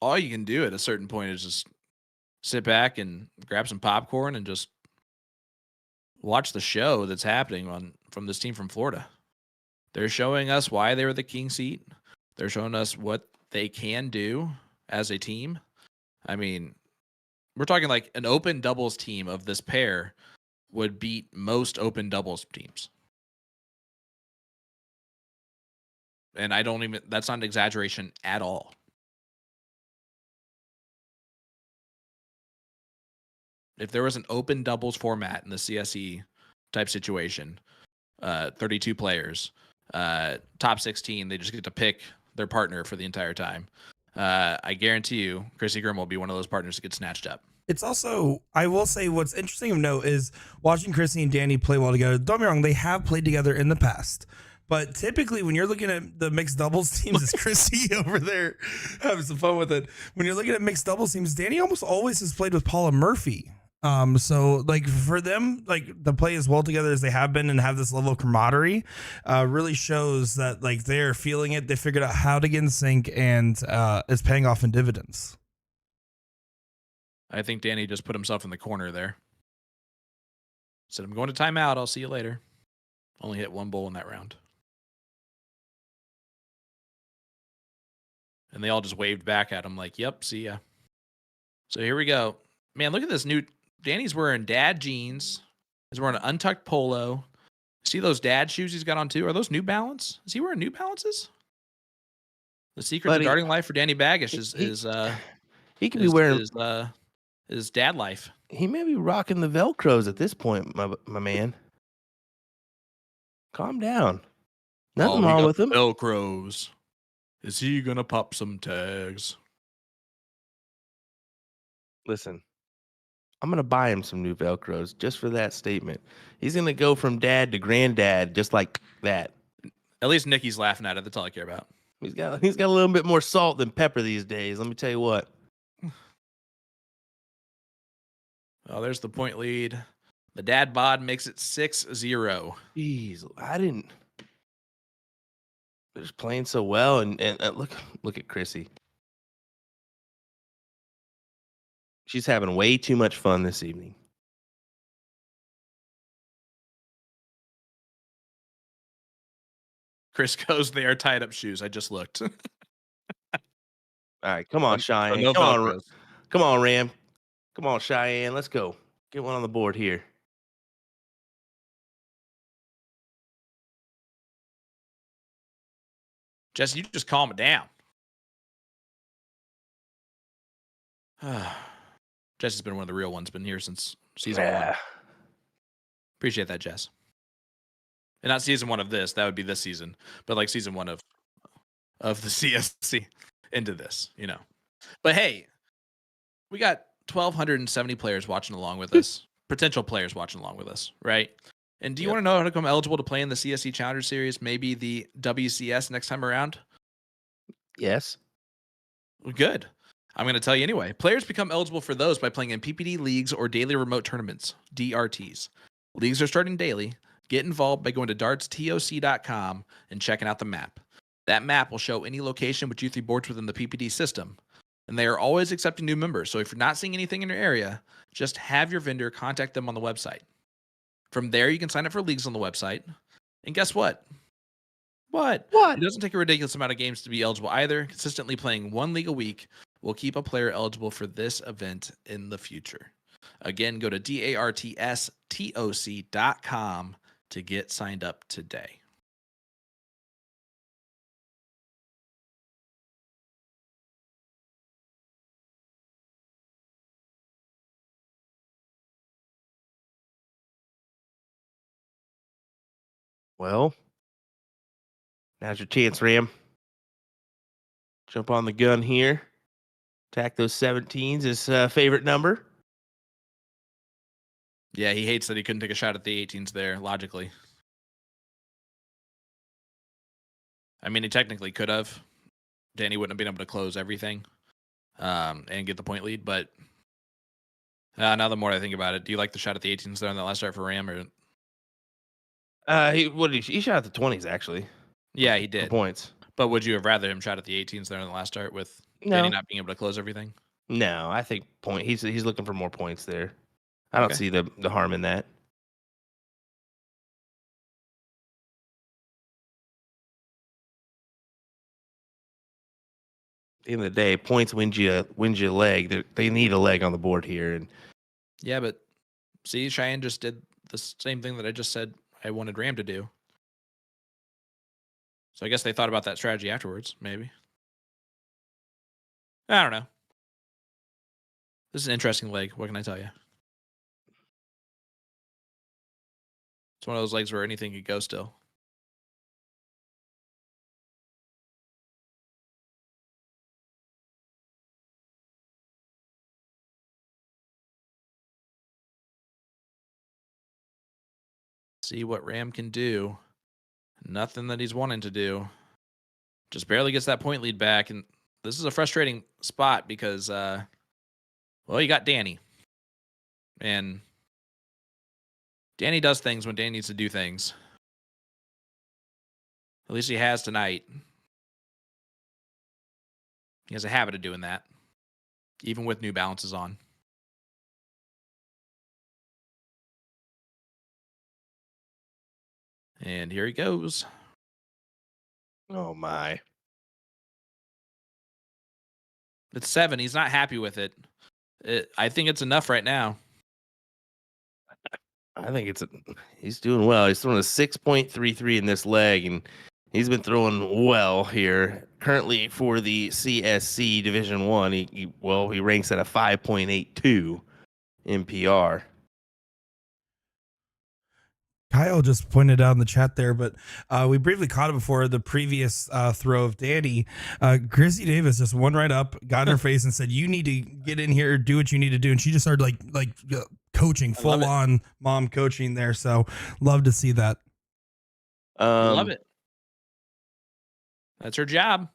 [SPEAKER 2] all you can do at a certain point is just sit back and grab some popcorn and just watch the show that's happening from this team from Florida. They're showing us why they were the king seat. They're showing us what they can do as a team. I mean, we're talking like an open doubles team of this pair would beat most open doubles teams. And that's not an exaggeration at all. If there was an open doubles format in the CSE type situation, 32 players, top 16, they just get to pick their partner for the entire time. I guarantee you, Krissi Grimal will be one of those partners that gets snatched up.
[SPEAKER 3] It's also, I will say, what's interesting of note is watching Krissi and Danny play well together. Don't get me wrong, they have played together in the past. But typically, when you're looking at the mixed doubles teams, it's Krissi over there having some fun with it. When you're looking at mixed doubles teams, Danny almost always has played with Paula Murphy. So like for them, like the play as well together as they have been and have this level of camaraderie, really shows that like they're feeling it. They figured out how to get in sync, and it's paying off in dividends.
[SPEAKER 2] I think Danny just put himself in the corner there. Said, I'm going to timeout. I'll see you later. Only hit one bowl in that round. And they all just waved back at him like, yep, see ya. So here we go. Man, look at this new. Danny's wearing dad jeans. He's wearing an untucked polo. See those dad shoes he's got on too? Are those New Balance? Is he wearing New Balances? The secret to darting life for Danny Baggish is
[SPEAKER 1] he could be wearing
[SPEAKER 2] his dad life.
[SPEAKER 1] He may be rocking the Velcros at this point, my man. Calm down. Nothing wrong with him.
[SPEAKER 2] Velcros. Is he gonna pop some tags?
[SPEAKER 1] Listen, I'm gonna buy him some new Velcros just for that statement. He's gonna go from dad to granddad just like that.
[SPEAKER 2] At least Nikki's laughing at it. That's all I care about.
[SPEAKER 1] He's got a little bit more salt than pepper these days. Let me tell you what.
[SPEAKER 2] Oh, there's the point lead. The dad bod makes it 6-0.
[SPEAKER 1] Jeez, they're just playing so well, and look at Krissi. She's having way too much fun this evening.
[SPEAKER 2] Chris goes, they are tied up shoes. I just looked.
[SPEAKER 1] All right, come on, Cheyenne.
[SPEAKER 2] no
[SPEAKER 1] Come on, Ram. Come on, Cheyenne. Let's go. Get one on the board here.
[SPEAKER 2] Jesse, you just calm it down. Jess has been one of the real ones. Been here since season 1. Appreciate that, Jess. And not season 1 of this. That would be this season. But like season 1 of the CSC into this, you know. But hey, we got 1,270 players watching along with us, potential players watching along with us, right? And do you
[SPEAKER 1] Yep.
[SPEAKER 2] want to know how to become eligible to play in the CSC Challenger Series, maybe the WCS next time around?
[SPEAKER 1] Yes.
[SPEAKER 2] Well, good. I'm going to tell you anyway. Players become eligible for those by playing in PPD leagues or daily remote tournaments, DRTs. Leagues are starting daily. Get involved by going to dartstoc.com and checking out the map. That map will show any location with U3 boards within the PPD system. And they are always accepting new members. So if you're not seeing anything in your area, just have your vendor contact them on the website. From there, you can sign up for leagues on the website. And guess what? What? It doesn't take a ridiculous amount of games to be eligible either. Consistently playing one league a week will keep a player eligible for this event in the future. Again, go to dartstoc.com to get signed up today.
[SPEAKER 1] Well, now's your chance, Ram. Jump on the gun here. Attack those 17s, his favorite number.
[SPEAKER 2] Yeah, he hates that he couldn't take a shot at the 18s there, logically. I mean, he technically could have. Danny wouldn't have been able to close everything and get the point lead, but now the more I think about it, do you like the shot at the 18s there on that last start for Ram? Or
[SPEAKER 1] He shot at the 20s, actually.
[SPEAKER 2] Yeah, he
[SPEAKER 1] For
[SPEAKER 2] did.
[SPEAKER 1] points.
[SPEAKER 2] But would you have rather him shot at the 18s there on the last start with Danny not being able to close everything?
[SPEAKER 1] No, I think he's looking for more points there. I don't see the harm in that. At the end of the day, points wins you a leg. They need a leg on the board here, and
[SPEAKER 2] Yeah, but see, Cheyenne just did the same thing that I just said I wanted Ram to do. So I guess they thought about that strategy afterwards, maybe. I don't know. This is an interesting leg. What can I tell you? It's one of those legs where anything could go still. See what Ram can do. Nothing that he's wanting to do. Just barely gets that point lead back. And this is a frustrating spot because, well, you got Danny. And Danny does things when Danny needs to do things. At least he has tonight. He has a habit of doing that, even with New Balances on. And here he goes.
[SPEAKER 1] oh my.
[SPEAKER 2] It's 7. He's not happy with it. I think it's enough right now.
[SPEAKER 1] I think he's doing well. He's throwing a 6.33 in this leg, and he's been throwing well here. Currently for the CSC Division 1, he ranks at a 5.82 MPR.
[SPEAKER 3] Kyle just pointed out in the chat there, but we briefly caught it before the previous throw of Danny. Krissi Davis just went right up, got in her face, and said, "You need to get in here, do what you need to do." And she just started like coaching, full on mom coaching there. So love to see that.
[SPEAKER 2] Love it. That's her job.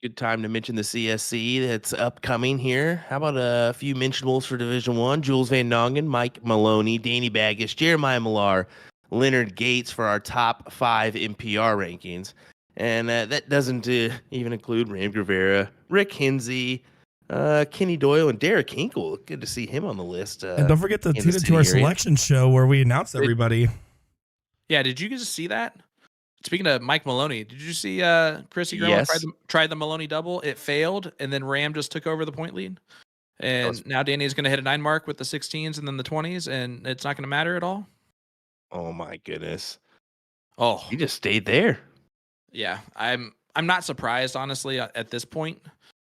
[SPEAKER 1] Good time to mention the CSC that's upcoming here. How about a few mentionables for Division 1? Jules Van Dongen, Mike Maloney, Danny Baggish, Jeremiah Millar, Leonard Gates for our top 5 MPR rankings. And that doesn't even include Ram Gravera, Rick Hinsey, Kenny Doyle, and Derek Hinkle. Good to see him on the list.
[SPEAKER 3] And don't forget to tune into our selection show where we announce everybody.
[SPEAKER 2] Yeah, did you guys see that? Speaking of Mike Maloney, did you see Krissi Grimal tried the Maloney double? It failed, and then Ram just took over the point lead. And now Danny's going to hit a 9 mark with the 16s and then the 20s, and it's not going to matter at all?
[SPEAKER 1] Oh, my goodness.
[SPEAKER 2] Oh.
[SPEAKER 1] He just stayed there.
[SPEAKER 2] Yeah, I'm not surprised, honestly, at this point.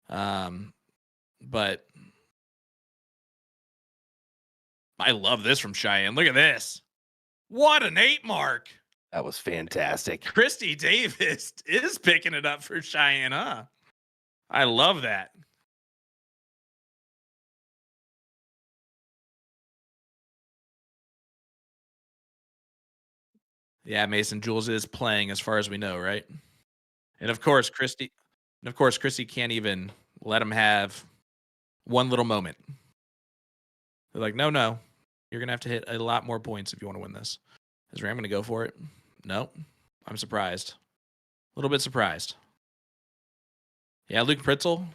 [SPEAKER 2] But I love this from Cheyenne. Look at this. What an 8 mark.
[SPEAKER 1] That was fantastic.
[SPEAKER 2] Krissi Davis is picking it up for Cheyenne, huh? I love that. Yeah, Mason, Jules is playing as far as we know, right? And of course, Krissi can't even let him have one little moment. They're like, no, you're gonna have to hit a lot more points if you want to win this. Is Ram gonna go for it? No, I'm surprised. A little bit surprised. Yeah, Luke Pritzel,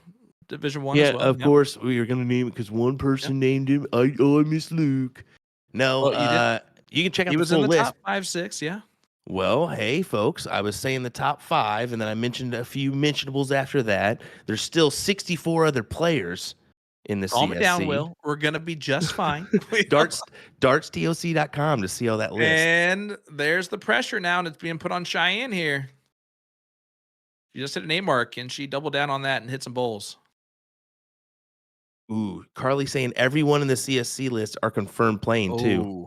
[SPEAKER 2] Division 1 as well.
[SPEAKER 1] Of course we were gonna name it because one person named him. I miss Luke. No,
[SPEAKER 2] Well,
[SPEAKER 1] you can check out
[SPEAKER 2] he
[SPEAKER 1] the
[SPEAKER 2] was
[SPEAKER 1] full
[SPEAKER 2] in the
[SPEAKER 1] list.
[SPEAKER 2] top 5, 6, yeah.
[SPEAKER 1] Well, hey, folks, I was saying the top 5, and then I mentioned a few mentionables after that. There's still 64 other players in the
[SPEAKER 2] Calm
[SPEAKER 1] CSC.
[SPEAKER 2] it down, Will. We're going to be just fine.
[SPEAKER 1] Dartstoc.com to see all that list.
[SPEAKER 2] And there's the pressure now, and it's being put on Cheyenne here. She just hit an A mark, and she doubled down on that and hit some bowls.
[SPEAKER 1] Ooh, Carly saying everyone in the CSC list are confirmed playing, too.
[SPEAKER 2] Ooh.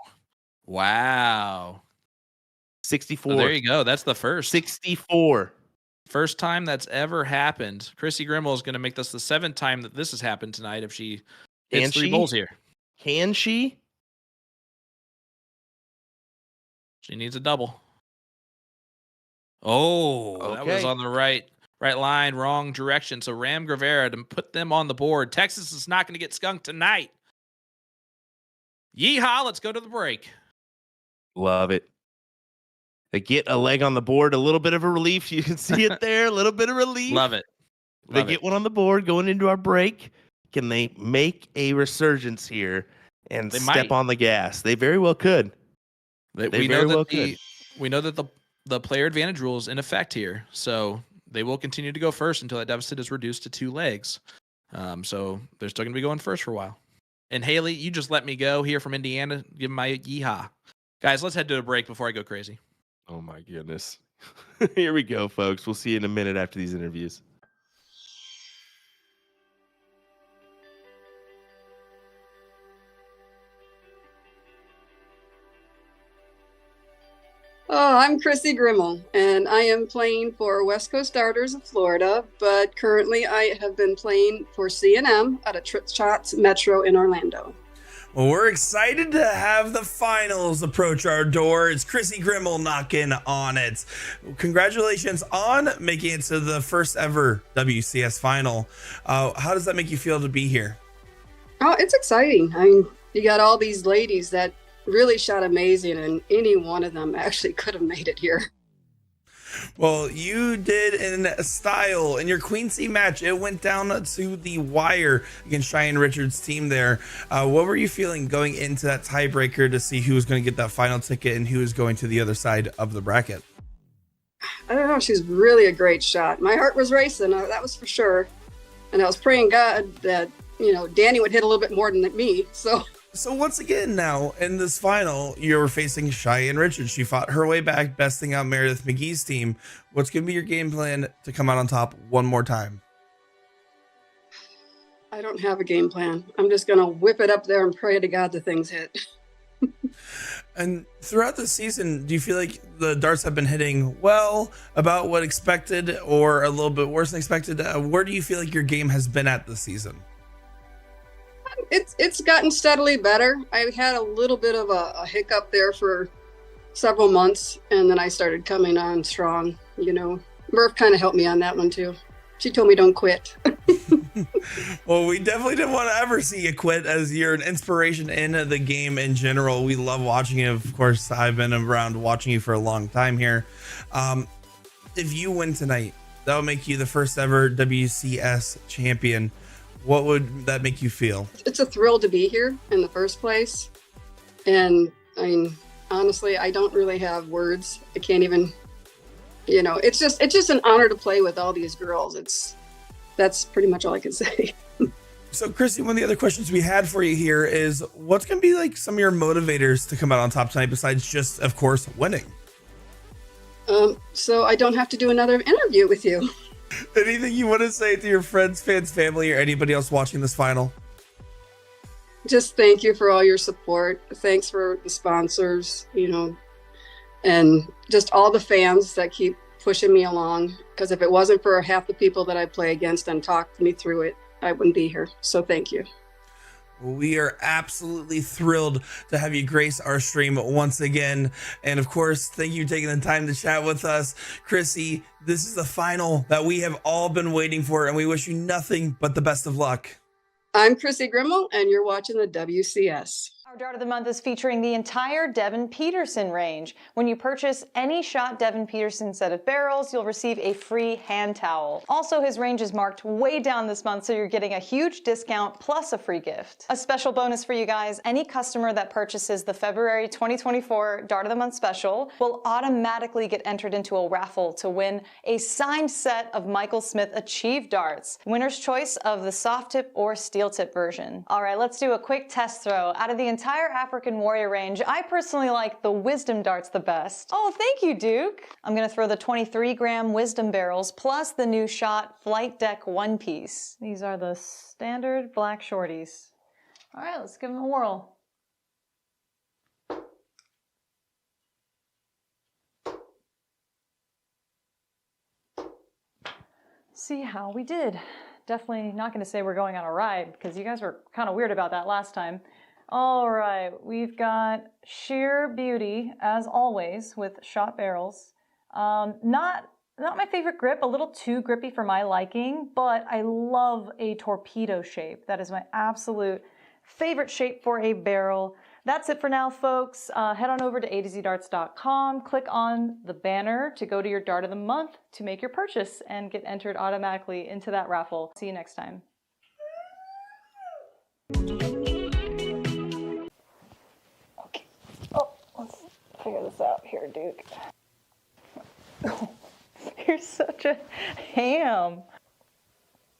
[SPEAKER 2] Wow.
[SPEAKER 1] 64.
[SPEAKER 2] So there you go. That's the first.
[SPEAKER 1] 64.
[SPEAKER 2] First time that's ever happened. Krissi Grimal is going to make this the 7th time that this has happened tonight if she hits 3 bowls here.
[SPEAKER 1] Can she?
[SPEAKER 2] She needs a double. Oh,
[SPEAKER 1] Okay.
[SPEAKER 2] That was on the right line, wrong direction. So Ram Gravera to put them on the board. Texas is not going to get skunked tonight. Yeehaw, let's go to the break.
[SPEAKER 1] Love it. They get a leg on the board, a little bit of a relief. You can see it there, a little bit of relief.
[SPEAKER 2] Love it.
[SPEAKER 1] They get one on the board going into our break. Can they make a resurgence here and step on the gas? They very well could.
[SPEAKER 2] We know that the player advantage rule is in effect here, so they will continue to go first until that deficit is reduced to 2 legs. So they're still going to be going first for a while. And Haley, you just let me go here from Indiana. Give my yeehaw. Guys, let's head to a break before I go crazy.
[SPEAKER 1] Oh, my goodness. Here we go, folks. We'll see you in a minute after these interviews.
[SPEAKER 4] Oh, I'm Krissi Grimal, and I am playing for West Coast Darters of Florida, but currently I have been playing for C&M at a Trip Shots Metro in Orlando.
[SPEAKER 3] Well, we're excited to have the finals approach our door. It's Krissi Grimal knocking on it. Congratulations on making it to the first ever WCS final. How does that make you feel to be here?
[SPEAKER 4] Oh, it's exciting. I mean, you got all these ladies that really shot amazing, and any one of them actually could have made it here.
[SPEAKER 3] Well, you did in style in your Queen C match. It went down to the wire against Cheyenne Richards' team there. What were you feeling going into that tiebreaker to see who was going to get that final ticket and who was going to the other side of the bracket?
[SPEAKER 4] I don't know. She's really a great shot. My heart was racing. That was for sure. And I was praying God that, Danny would hit a little bit more than me. So
[SPEAKER 3] once again now in this final, you're facing Cheyenne Richards. She fought her way back, besting out Meredith McGee's team. What's going to be your game plan to come out on top one more time?
[SPEAKER 4] I don't have a game plan. I'm just going to whip it up there and pray to God the things hit.
[SPEAKER 3] And throughout the season, do you feel like the darts have been hitting well, about what expected, or a little bit worse than expected? Where do you feel like your game has been at this season?
[SPEAKER 4] It's gotten steadily better. I had a little bit of a hiccup there for several months, and then I started coming on strong. Murph kind of helped me on that one too. She told me don't quit.
[SPEAKER 3] Well, we definitely didn't want to ever see you quit, as you're an inspiration in the game in general. We love watching you. Of course, I've been around watching you for a long time here. If you win tonight, that will make you the first ever WCS champion. What would that make you feel? It's
[SPEAKER 4] a thrill to be here in the first place. And I mean, honestly, I don't really have words. I can't even, it's just an honor to play with all these girls. That's pretty much all I can say.
[SPEAKER 3] So Krissi, one of the other questions we had for you here is, what's going to be like some of your motivators to come out on top tonight besides just, of course, winning?
[SPEAKER 4] So I don't have to do another interview with you.
[SPEAKER 3] Anything you want to say to your friends, fans, family, or anybody else watching this final?
[SPEAKER 4] Just thank you for all your support. Thanks for the sponsors, and just all the fans that keep pushing me along. Because if it wasn't for half the people that I play against and talked me through it, I wouldn't be here. So thank you.
[SPEAKER 3] We are absolutely thrilled to have you grace our stream once again. And of course, thank you for taking the time to chat with us. Krissi, this is the final that we have all been waiting for, and we wish you nothing but the best of luck.
[SPEAKER 4] I'm Krissi Grimal, and you're watching the WCS.
[SPEAKER 5] Our Dart of the Month is featuring the entire Devin Peterson range. When you purchase any shot Devin Peterson set of barrels, you'll receive a free hand towel. Also, his range is marked way down this month, so you're getting a huge discount plus a free gift. A special bonus for you guys, any customer that purchases the February 2024 Dart of the Month special will automatically get entered into a raffle to win a signed set of Michael Smith Achieve darts. Winner's choice of the soft tip or steel tip version. All right, let's do a quick test throw. Out of the entire African Warrior range, I personally like the Wisdom darts the best. Oh, thank you, Duke. I'm gonna throw the 23-gram Wisdom barrels plus the new shot Flight Deck one piece. These are the standard black shorties. All right, let's give them a whirl. See how we did. Definitely not gonna say we're going on a ride because you guys were kind of weird about that last time. All right, we've got Sheer Beauty, as always, with shot barrels. Not my favorite grip, a little too grippy for my liking, but I love a torpedo shape. That is my absolute favorite shape for a barrel. That's it for now, folks. Head on over to a2zdarts.com, click on the banner to go to your Dart of the Month to make your purchase and get entered automatically into that raffle. See you next time. Let's figure this out here, Duke. You're such a ham.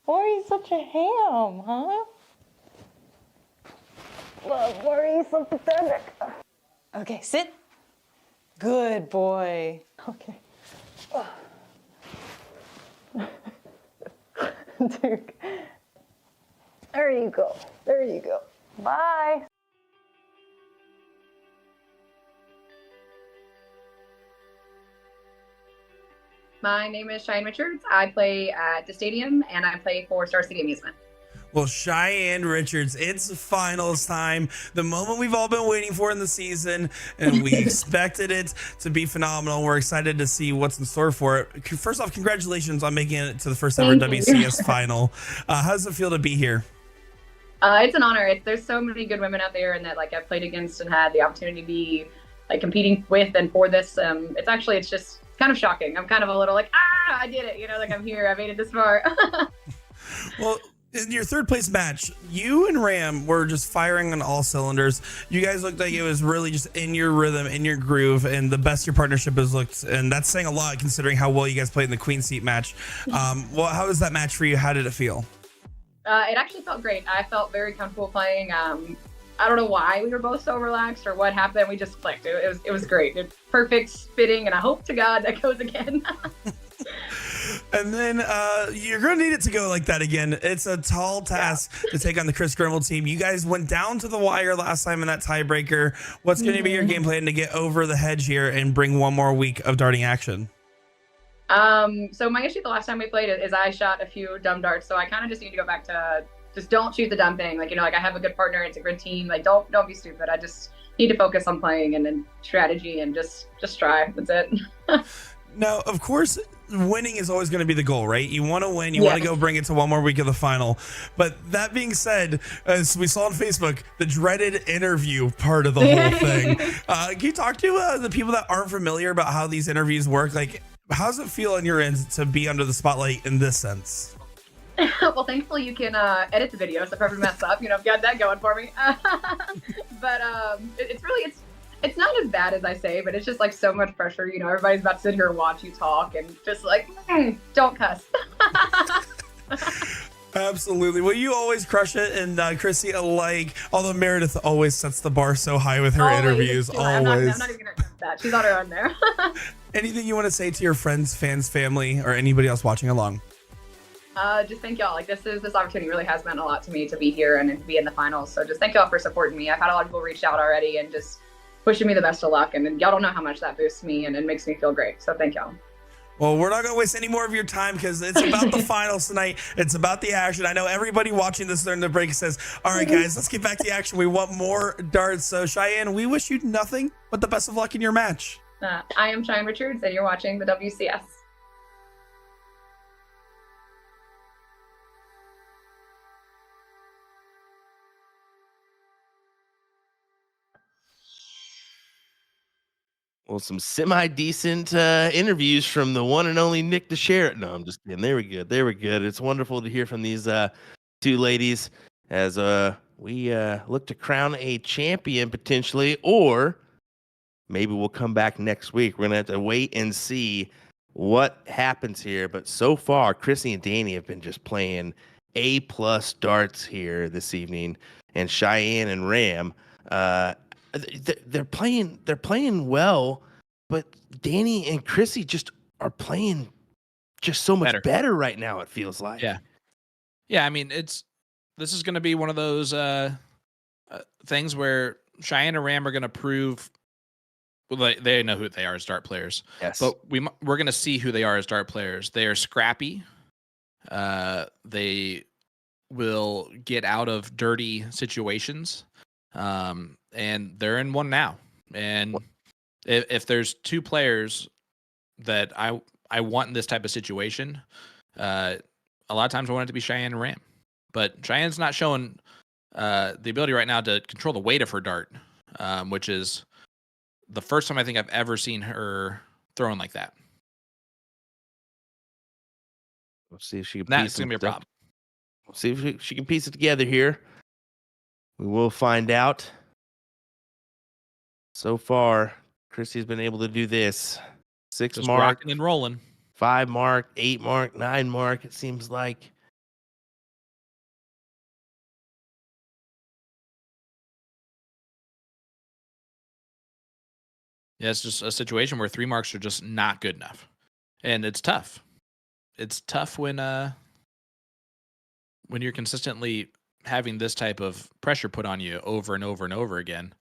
[SPEAKER 5] Why are you such a ham, huh? Why are you so pathetic? Okay, sit. Good boy. Okay. Duke. There you go. There you go. Bye.
[SPEAKER 6] My name is Cheyenne Richards. I play at the stadium, and I play for Star City Amusement.
[SPEAKER 3] Well, Cheyenne Richards, it's finals time, the moment we've all been waiting for in the season, and we expected it to be phenomenal. We're excited to see what's in store for it. First off, congratulations on making it to the first ever WCS final. How does it feel to be here?
[SPEAKER 6] It's an honor. There's so many good women out there, and that I've played against and had the opportunity to be competing with and for this. It's just kind of shocking. I'm kind of a little I did it. I'm here. I made it this far.
[SPEAKER 3] Well, in your third place match, you and Ram were just firing on all cylinders. You guys looked like it was really just in your rhythm, in your groove, and the best your partnership has looked. And that's saying a lot considering how well you guys played in the Queen Seat match. Well, how was that match for you? How did it feel?
[SPEAKER 6] It actually felt great. I felt very comfortable playing. I don't know why we were both so relaxed or what happened. We just clicked. It was great. Perfect spitting, and I hope to God that goes again.
[SPEAKER 3] And then you're going to need it to go like that again. It's a tall task to take on the Krissi Grimal team. You guys went down to the wire last time in that tiebreaker. What's going to be your game plan to get over the hedge here and bring one more week of darting action?
[SPEAKER 6] So my issue the last time we played is I shot a few dumb darts. So I kind of just need to go back to just don't shoot the dumb thing. I have a good partner. It's a good team. Don't be stupid. I just need to focus on playing and then strategy and just try. That's it.
[SPEAKER 3] Now, of course, winning is always going to be the goal, right? You want to win. You want to go bring it to one more week of the final. But that being said, as we saw on Facebook, the dreaded interview part of the whole thing. Can you talk to the people that aren't familiar about how these interviews work? How does it feel on your end to be under the spotlight in this sense?
[SPEAKER 6] Well, thankfully you can edit the video, so if I ever mess up, I've got that going for me. But it's not as bad as I say, but it's just so much pressure. Everybody's about to sit here and watch you talk, and just don't cuss.
[SPEAKER 3] Absolutely. Well, you always crush it, and Krissi, although Meredith always sets the bar so high with her interviews. Always.
[SPEAKER 6] I'm not even gonna attempt that. She's on her own there.
[SPEAKER 3] Anything you want to say to your friends, fans, family, or anybody else watching along?
[SPEAKER 6] Just thank y'all. This opportunity really has meant a lot to me to be here and to be in the finals. So just thank y'all for supporting me. I've had a lot of people reach out already and just wishing me the best of luck. And y'all don't know how much that boosts me and it makes me feel great. So thank y'all.
[SPEAKER 3] Well, we're not going to waste any more of your time because it's about the finals tonight. It's about the action. I know everybody watching this during the break says, all right, guys, let's get back to the action. We want more darts. So, Cheyenne, we wish you nothing but the best of luck in your match.
[SPEAKER 6] I am Cheyenne Richards, and you're watching the WCS.
[SPEAKER 1] Well, some semi-decent interviews from the one and only Nick to share it. No, I'm just kidding. They were good. They were good. It's wonderful to hear from these two ladies as we look to crown a champion potentially, or maybe we'll come back next week. We're going to have to wait and see what happens here. But so far, Krissi and Danny have been just playing A+ darts here this evening, and Cheyenne and Ram, they're playing well, but Danny and Krissi just are playing just so much better right now. It feels like.
[SPEAKER 2] Yeah. I mean, this is going to be one of those things where Cheyenne and Ram are going to prove. Well, they know who they are as dart players.
[SPEAKER 1] Yes,
[SPEAKER 2] but we're going to see who they are as dart players. They are scrappy. They will get out of dirty situations. And they're in one now. And if there's two players that I want in this type of situation, a lot of times I want it to be Cheyenne and Ram. But Cheyenne's not showing the ability right now to control the weight of her dart, which is the first time I think I've ever seen her throwing like that.
[SPEAKER 1] We'll see if she can.
[SPEAKER 2] That's gonna be a problem.
[SPEAKER 1] We'll see if she can piece it together here. We will find out. So far, Krissi's been able to do this. 6
[SPEAKER 2] Just
[SPEAKER 1] mark,
[SPEAKER 2] rocking and rolling.
[SPEAKER 1] 5 mark, 8 mark, 9 mark. It seems like.
[SPEAKER 2] Yeah, it's just a situation where 3 marks are just not good enough, and it's tough. It's tough when you're consistently having this type of pressure put on you over and over and over again.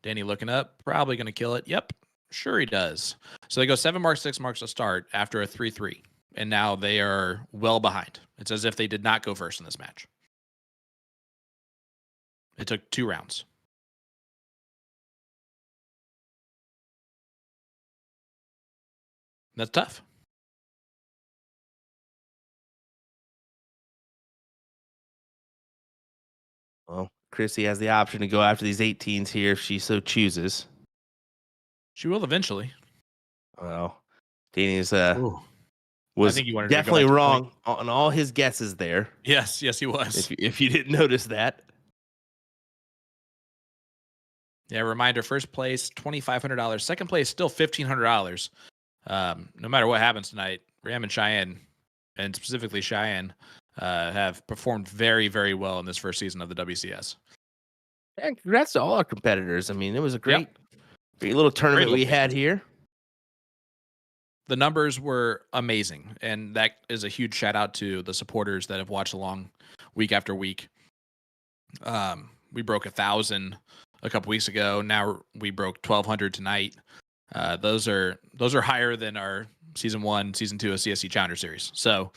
[SPEAKER 2] Danny looking up, probably going to kill it. Yep, sure he does. So they go 7 marks, 6 marks to start after a 3-3, and now they are well behind. It's as if they did not go first in this match. It took 2 rounds. That's tough.
[SPEAKER 1] Well, Krissi has the option to go after these 18s here if she so chooses.
[SPEAKER 2] She will eventually.
[SPEAKER 1] Well, Danny's
[SPEAKER 2] was
[SPEAKER 1] definitely wrong on all his guesses there.
[SPEAKER 2] Yes, he was.
[SPEAKER 1] If you didn't notice that.
[SPEAKER 2] Yeah, reminder, first place, $2,500. Second place, still $1,500. No matter what happens tonight, Ram and Cheyenne, and specifically Cheyenne, have performed very, very well in this first season of the WCS.
[SPEAKER 1] Yeah, congrats to all our competitors. I mean, it was a great little tournament we had here.
[SPEAKER 2] The numbers were amazing, and that is a huge shout out to the supporters that have watched along week after week. We broke 1,000 a couple weeks ago. Now we broke 1,200 tonight. Those are higher than our season 1, season 2 of CSC Challenger Series. So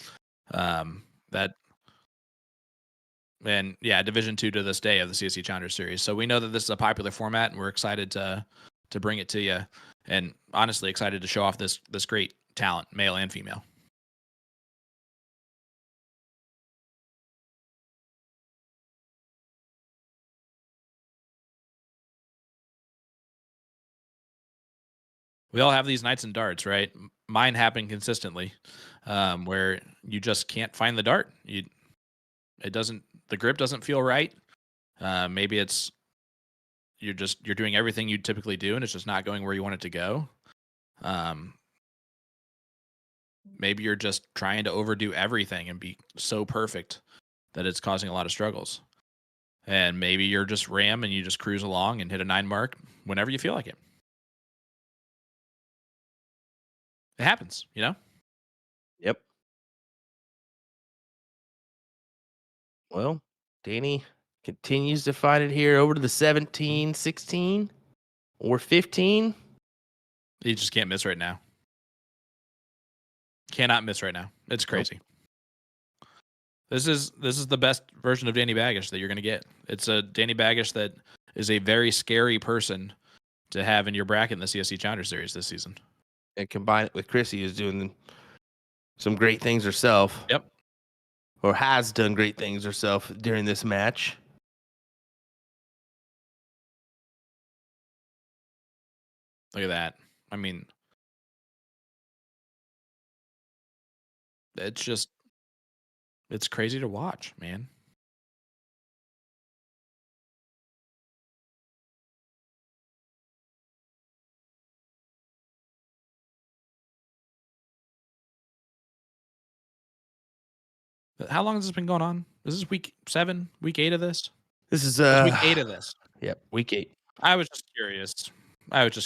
[SPEAKER 2] Division 2 to this day of the CSC Challenger Series. So we know that this is a popular format, and we're excited to bring it to you. And honestly, excited to show off this great talent, male and female. We all have these nights in darts, right? Mine happen consistently, where you just can't find the dart. The grip doesn't feel right. Maybe it's you're doing everything you typically do, and it's just not going where you want it to go. Maybe you're just trying to overdo everything and be so perfect that it's causing a lot of struggles. And maybe you're just Ram and you just cruise along and hit a 9 mark whenever you feel like it. It happens, you know?
[SPEAKER 1] Yep. Well, Danny continues to find it here over to the 17, 16, or 15.
[SPEAKER 2] You just can't miss right now. Cannot miss right now. It's crazy. This is the best version of Danny Baggish that you're going to get. It's a Danny Baggish that is a very scary person to have in your bracket in the CSC Challenger Series this season.
[SPEAKER 1] And combine it with Krissi, who's doing some great things herself.
[SPEAKER 2] Yep.
[SPEAKER 1] Or has done great things herself during this match.
[SPEAKER 2] Look at that. I mean, it's crazy to watch, man. How long has this been going on? Is this week 7, week 8 of this?
[SPEAKER 1] This is
[SPEAKER 2] Week 8 of this.
[SPEAKER 1] Yep, week 8.
[SPEAKER 2] I was just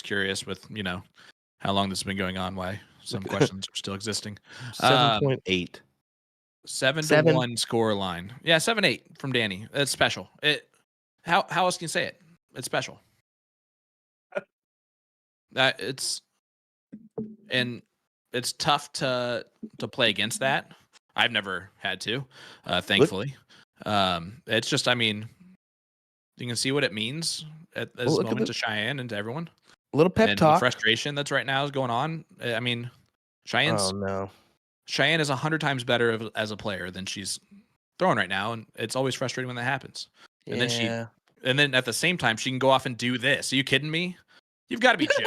[SPEAKER 2] curious with, how long this has been going on, why some questions are still existing.
[SPEAKER 1] 7.8.
[SPEAKER 2] 7-1 score line. Yeah, 7-8 from Danny. It's special. How else can you say it? It's special. It's tough to play against that. I've never had to, thankfully. It's just, you can see what it means at this moment to Cheyenne and to everyone.
[SPEAKER 1] A little pep talk.
[SPEAKER 2] The frustration that's right now is going on. Cheyenne is 100 times better as a player than she's throwing right now, and it's always frustrating when that happens. And then at the same time, she can go off and do this. Are you kidding me? You've got to be joking.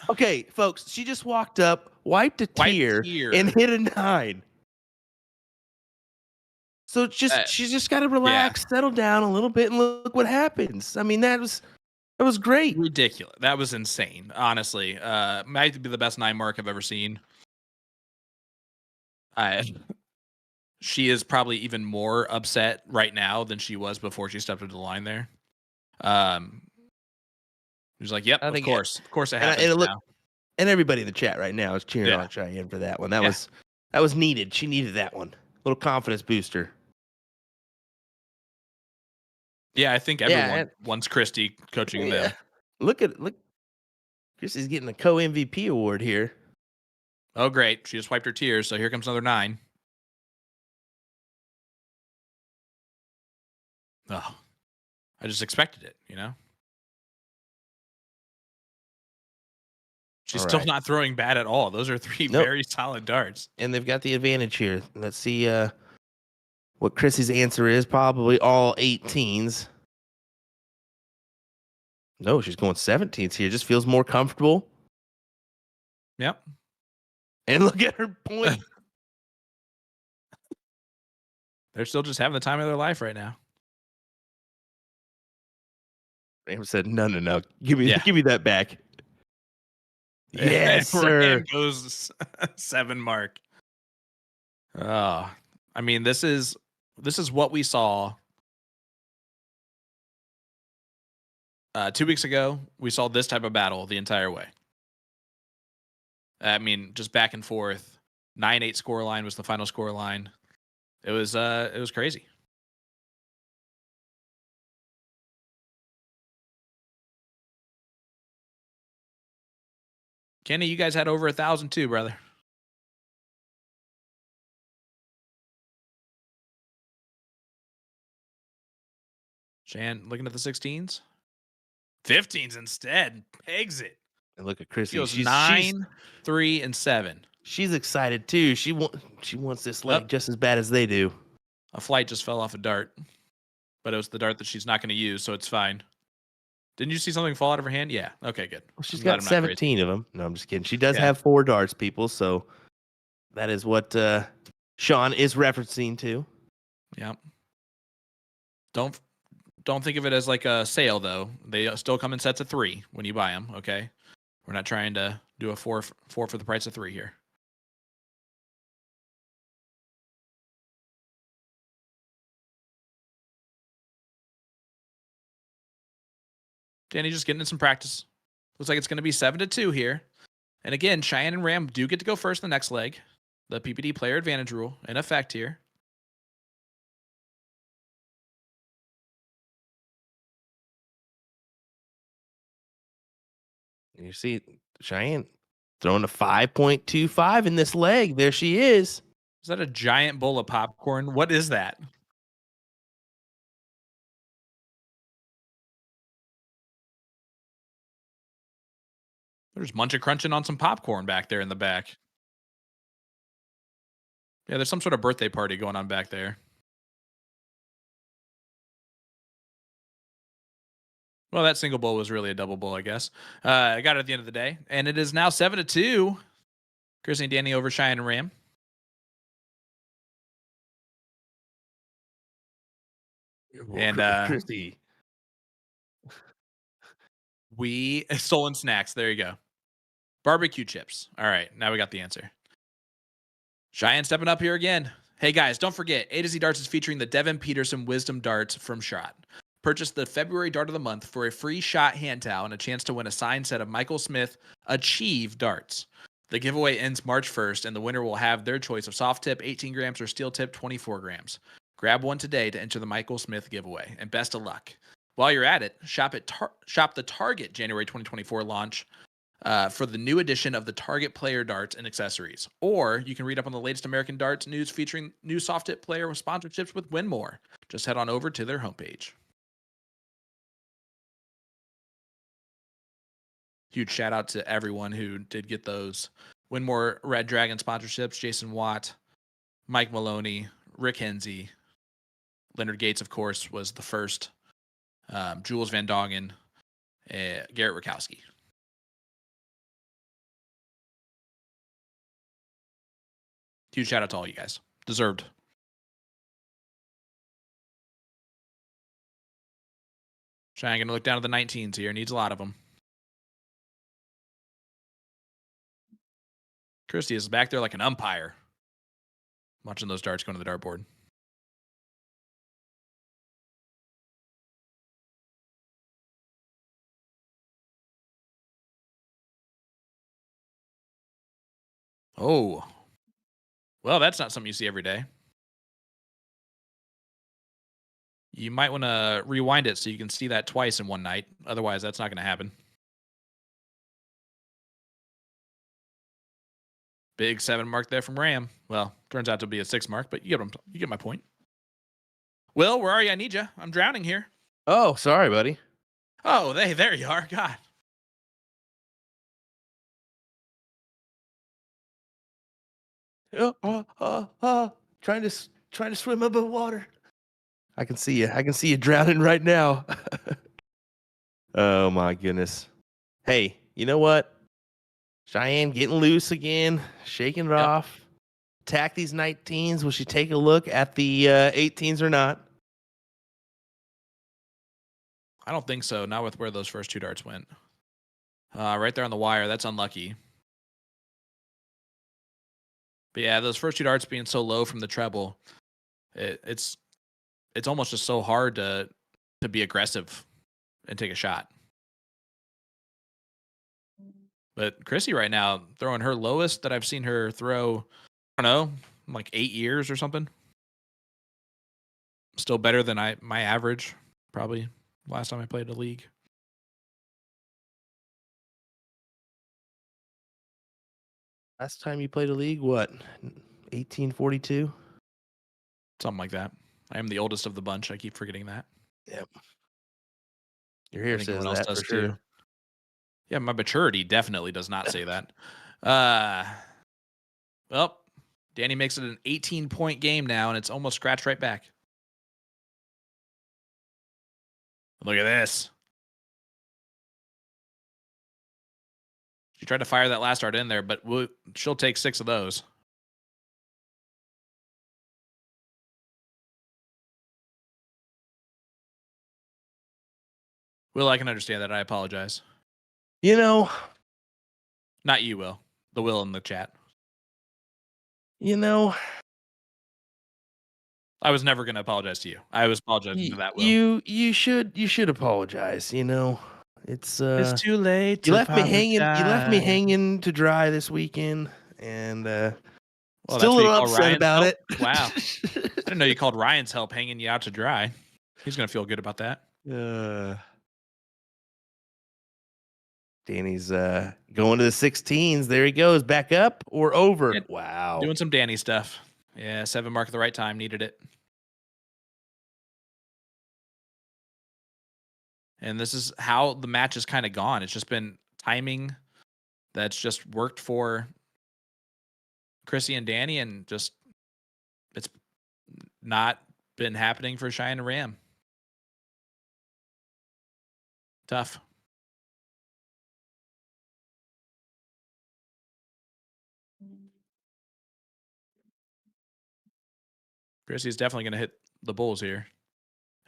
[SPEAKER 1] Okay, folks. She just walked up, wiped a tear, and hit a 9. So she's just got to relax, settle down a little bit, and look what happens. That was great.
[SPEAKER 2] Ridiculous. That was insane. Honestly, might be the best 9 mark I've ever seen. She is probably even more upset right now than she was before she stepped into the line there. He's like, "Yep, of course it happens now."
[SPEAKER 1] And everybody in the chat right now is cheering on Cheyenne for that one. That was needed. She needed that one. Little confidence booster.
[SPEAKER 2] Yeah, I think everyone wants Krissi coaching them.
[SPEAKER 1] Look. Krissi's getting the co-MVP award here.
[SPEAKER 2] Oh, great. She just wiped her tears, so here comes another 9. Oh, I just expected it, She's still not throwing bad at all. Those are 3 very solid darts.
[SPEAKER 1] And they've got the advantage here. Let's see what Krissi's answer is. Probably all 18s. No, she's going 17s here. Just feels more comfortable.
[SPEAKER 2] Yep.
[SPEAKER 1] And look at her point.
[SPEAKER 2] They're still just having the time of their life right now.
[SPEAKER 1] Ram said, no. Give me that back. Yes, sir.
[SPEAKER 2] Ram goes 7 mark. Oh, this is what we saw 2 weeks ago. We saw this type of battle the entire way. Just back and forth. 9-8 score line was the final score line. It was crazy. Kenny, you guys had over 1,000 too, brother. Shan, looking at the 16s? 15s instead. Pegs it.
[SPEAKER 1] And look at Krissi.
[SPEAKER 2] She's 9, 3, and 7.
[SPEAKER 1] She's excited too. She wants this leg just as bad as they do.
[SPEAKER 2] A flight just fell off a dart, but it was the dart that she's not going to use, so it's fine. Didn't you see something fall out of her hand? Yeah. Okay, good.
[SPEAKER 1] Well, she's got 17 of them. No, I'm just kidding. She does have 4 darts, people. So that is what Sean is referencing to.
[SPEAKER 2] Yep. Don't think of it as like a sale, though. They still come in sets of 3 when you buy them. Okay. We're not trying to do a 4 for the price of 3 here. Danny just getting in some practice. Looks like it's going to be 7-2 here. And again, Cheyenne and Ram do get to go first in the next leg. The PPD player advantage rule in effect here.
[SPEAKER 1] You see Cheyenne throwing a 5.25 in this leg. There she is.
[SPEAKER 2] Is that a giant bowl of popcorn? What is that? There's munching crunching on some popcorn back there in the back. Yeah, there's some sort of birthday party going on back there. Well, that single bowl was really a double bowl, I guess. I got it at the end of the day, and it is now 7-2. Krissi and Danny over Cheyenne and Ram. And
[SPEAKER 1] Krissi.
[SPEAKER 2] We stolen snacks. There you go. Barbecue chips. All right, now we got the answer. Cheyenne stepping up here again. Hey guys, don't forget, A to Z Darts is featuring the Devin Peterson Wisdom Darts from Shot. Purchase the February Dart of the Month for a free Shot hand towel and a chance to win a signed set of Michael Smith Achieve darts. The giveaway ends March 1st, and the winner will have their choice of soft tip 18 grams or steel tip 24 grams. Grab one today to enter the Michael Smith giveaway, and best of luck. While you're at it, shop the Target January 2024 launch for the new edition of the Target Player Darts and accessories. Or you can read up on the latest American Darts news featuring new soft tip player with sponsorships with Winmore. Just head on over to their homepage. Huge shout out to everyone who did get those Winmore Red Dragon sponsorships. Jason Watt, Mike Maloney, Rick Hensey, Leonard Gates, of course, was the first. Jules Van Dongen, Garrett Rakowski. Huge shout out to all you guys. Deserved. Cheyenne going to look down at the 19s here. Needs a lot of them. Krissi is back there like an umpire. Watching those darts going to the dartboard. Oh. Well, that's not something you see every day. You might want to rewind it so you can see that twice in one night. Otherwise, that's not going to happen. Big 7 mark there from Ram. Well, turns out to be a 6 mark, but you get my point. Will, where are you? I need you. I'm drowning here.
[SPEAKER 1] Oh, sorry, buddy.
[SPEAKER 2] Oh, there you are. God.
[SPEAKER 1] Trying to swim above water. I can see you. I can see you drowning right now. Oh my goodness. Hey, you know what? Cheyenne getting loose again, shaking it off. Attack these 19s. Will she take a look at the 18s or not?
[SPEAKER 2] I don't think so. Not with where those first 2 darts went. Right there on the wire. That's unlucky. But yeah, those first 2 darts being so low from the treble, it's almost just so hard to be aggressive and take a shot. But Krissi right now throwing her lowest that I've seen her throw, I don't know, like 8 years or something. Still better than my average, probably last time I played the league.
[SPEAKER 1] Last time you played a league, what? 1842?
[SPEAKER 2] Something like that. I am the oldest of the bunch. I keep forgetting that.
[SPEAKER 1] Yep. Your hair says
[SPEAKER 2] everyone else
[SPEAKER 1] that
[SPEAKER 2] does
[SPEAKER 1] for sure.
[SPEAKER 2] too. Yeah, my maturity definitely does not say that. Well, Danny makes it an 18-point game now, and it's almost scratched right back. Look at this. She tried to fire that last dart in there, but she'll take 6 of those. Will, I can understand that. I apologize.
[SPEAKER 1] You know,
[SPEAKER 2] Not you, Will. The Will in the chat.
[SPEAKER 1] you know,
[SPEAKER 2] I was never going to apologize to you. I was apologizing to that Will.
[SPEAKER 1] you should apologize. You know, it's
[SPEAKER 2] too late.
[SPEAKER 1] you left me hanging. You left me hanging to dry this weekend, and
[SPEAKER 2] Well,
[SPEAKER 1] still a
[SPEAKER 2] that's what you
[SPEAKER 1] little
[SPEAKER 2] call
[SPEAKER 1] upset
[SPEAKER 2] Ryan's
[SPEAKER 1] about
[SPEAKER 2] help?
[SPEAKER 1] it.
[SPEAKER 2] Wow. I didn't know you called Ryan's help hanging you out to dry. He's going to feel good about that.
[SPEAKER 1] Danny's going to the 16s. There he goes. Back up or over.
[SPEAKER 2] Yeah,
[SPEAKER 1] Wow.
[SPEAKER 2] doing some Danny stuff. Yeah, 7 mark at the right time. Needed it. And this is how the match has kind of gone. It's just been timing that's just worked for Krissi and Danny, and just it's not been happening for Cheyenne and Ram. Tough. Chrissy's definitely going to hit the bulls here,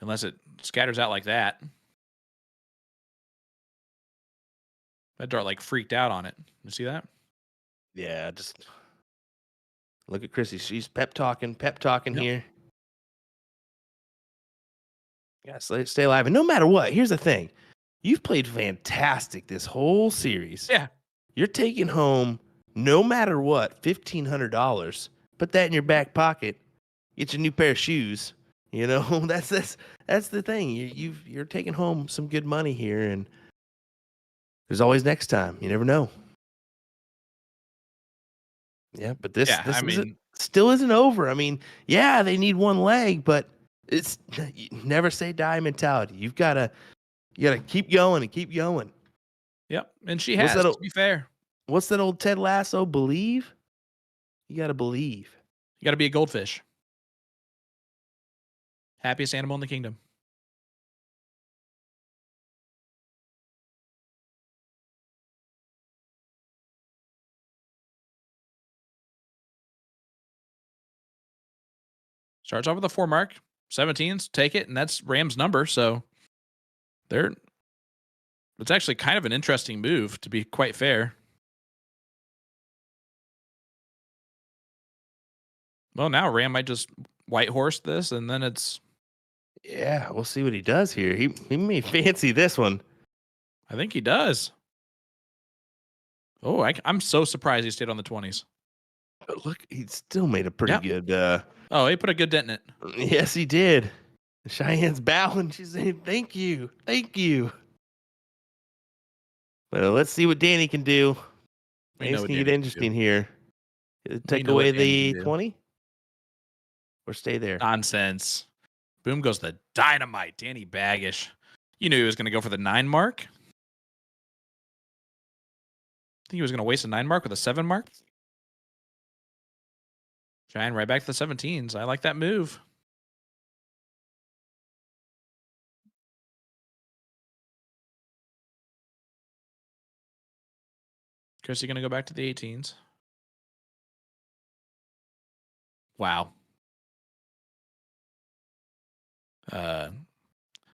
[SPEAKER 2] unless it scatters out like that. That dart like freaked out on it. You see that?
[SPEAKER 1] Yeah, just look at Krissi. She's pep talking
[SPEAKER 2] Yep.
[SPEAKER 1] here. Yeah, stay alive. And no matter what, here's the thing. You've played fantastic this whole series.
[SPEAKER 2] Yeah.
[SPEAKER 1] You're taking home, no matter what, $1,500. Put that in your back pocket. Get your new pair of shoes. You know, that's the thing. You're taking home some good money here, and there's always next time. You never know. Yeah, but this still isn't over. I mean, yeah, they need one leg, but it's never say die mentality. You gotta keep going and keep going.
[SPEAKER 2] Yep. And she has, to be fair.
[SPEAKER 1] What's that old Ted Lasso? Believe? You gotta believe.
[SPEAKER 2] You got to be a goldfish. Happiest animal in the kingdom. Starts off with a 4 mark. 17s, take it, and that's Ram's number. So it's actually kind of an interesting move, to be quite fair. Well, now Ram might just white horse this, and then it's...
[SPEAKER 1] Yeah, we'll see what he does here. He may fancy this one.
[SPEAKER 2] I think he does. Oh, I'm so surprised he stayed on the 20s.
[SPEAKER 1] But look, he still made a pretty good...
[SPEAKER 2] Oh, he put a good dent in it.
[SPEAKER 1] Yes, he did. Cheyenne's bowing. She's saying, thank you. Thank you. Well, let's see what Danny can do. It's going to get interesting here. Take away the 20? Or stay there?
[SPEAKER 2] Nonsense. Boom goes the dynamite. Danny Baggish. You knew he was going to go for the 9 mark? Think he was going to waste a 9 mark with a 7 mark? Cheyenne right back to the 17s. I like that move. Krissi going to go back to the 18s. Wow.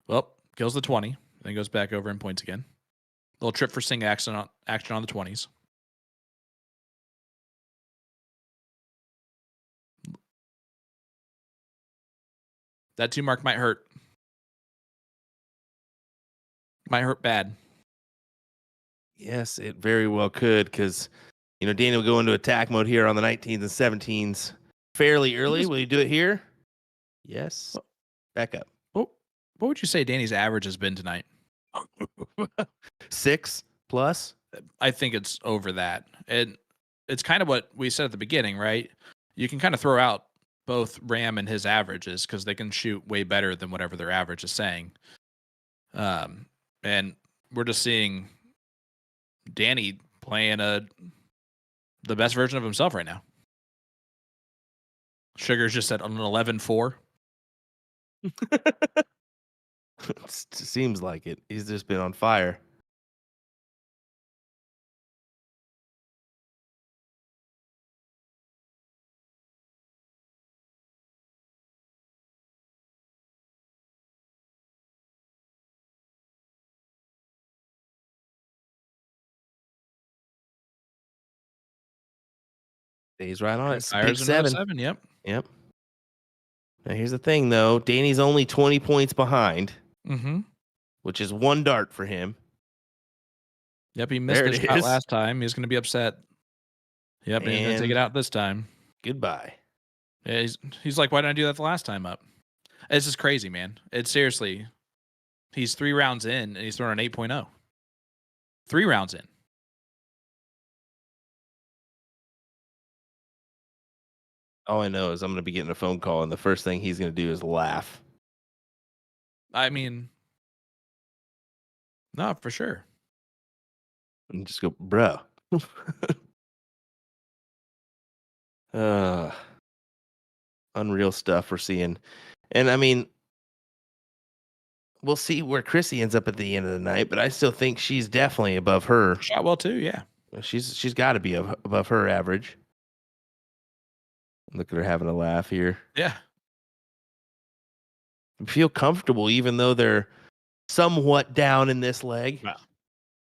[SPEAKER 2] Well, kills the 20. Then goes back over and points again. Little trip for sing action on the 20s. That 2 mark might hurt. Might hurt bad.
[SPEAKER 1] Yes, it very well could, because Danny will go into attack mode here on the 19s and 17s fairly early. Will you do it here? Yes. Back up.
[SPEAKER 2] What would you say Danny's average has been tonight?
[SPEAKER 1] 6 plus?
[SPEAKER 2] I think it's over that. And it's kind of what we said at the beginning, right? You can kind of throw out both Ram and his averages because they can shoot way better than whatever their average is saying. And we're just seeing Danny playing the best version of himself right now. Sugar's just at an 11-4.
[SPEAKER 1] It seems like it. He's just been on fire. Stays right on it. Big 7.
[SPEAKER 2] Yep.
[SPEAKER 1] Now here's the thing, though. Danny's only 20 points behind, which is 1 dart for him.
[SPEAKER 2] Yep, he missed this shot last time. He's going to be upset. Yep, he's going to take it out this time.
[SPEAKER 1] Goodbye.
[SPEAKER 2] Yeah, he's like, why didn't I do that the last time up? It's just crazy, man. It's seriously. He's 3 rounds in, and he's throwing an 8.0. 3 rounds in.
[SPEAKER 1] All I know is I'm going to be getting a phone call, and the first thing he's going to do is laugh.
[SPEAKER 2] I mean, no, for sure.
[SPEAKER 1] And just go, bro. Unreal stuff we're seeing. And I mean, we'll see where Krissi ends up at the end of the night, but I still think she's definitely above her.
[SPEAKER 2] Shot well too, yeah.
[SPEAKER 1] She's got to be above her average. Look at her having a laugh here.
[SPEAKER 2] Yeah.
[SPEAKER 1] Feel comfortable even though they're somewhat down in this leg.
[SPEAKER 2] Wow.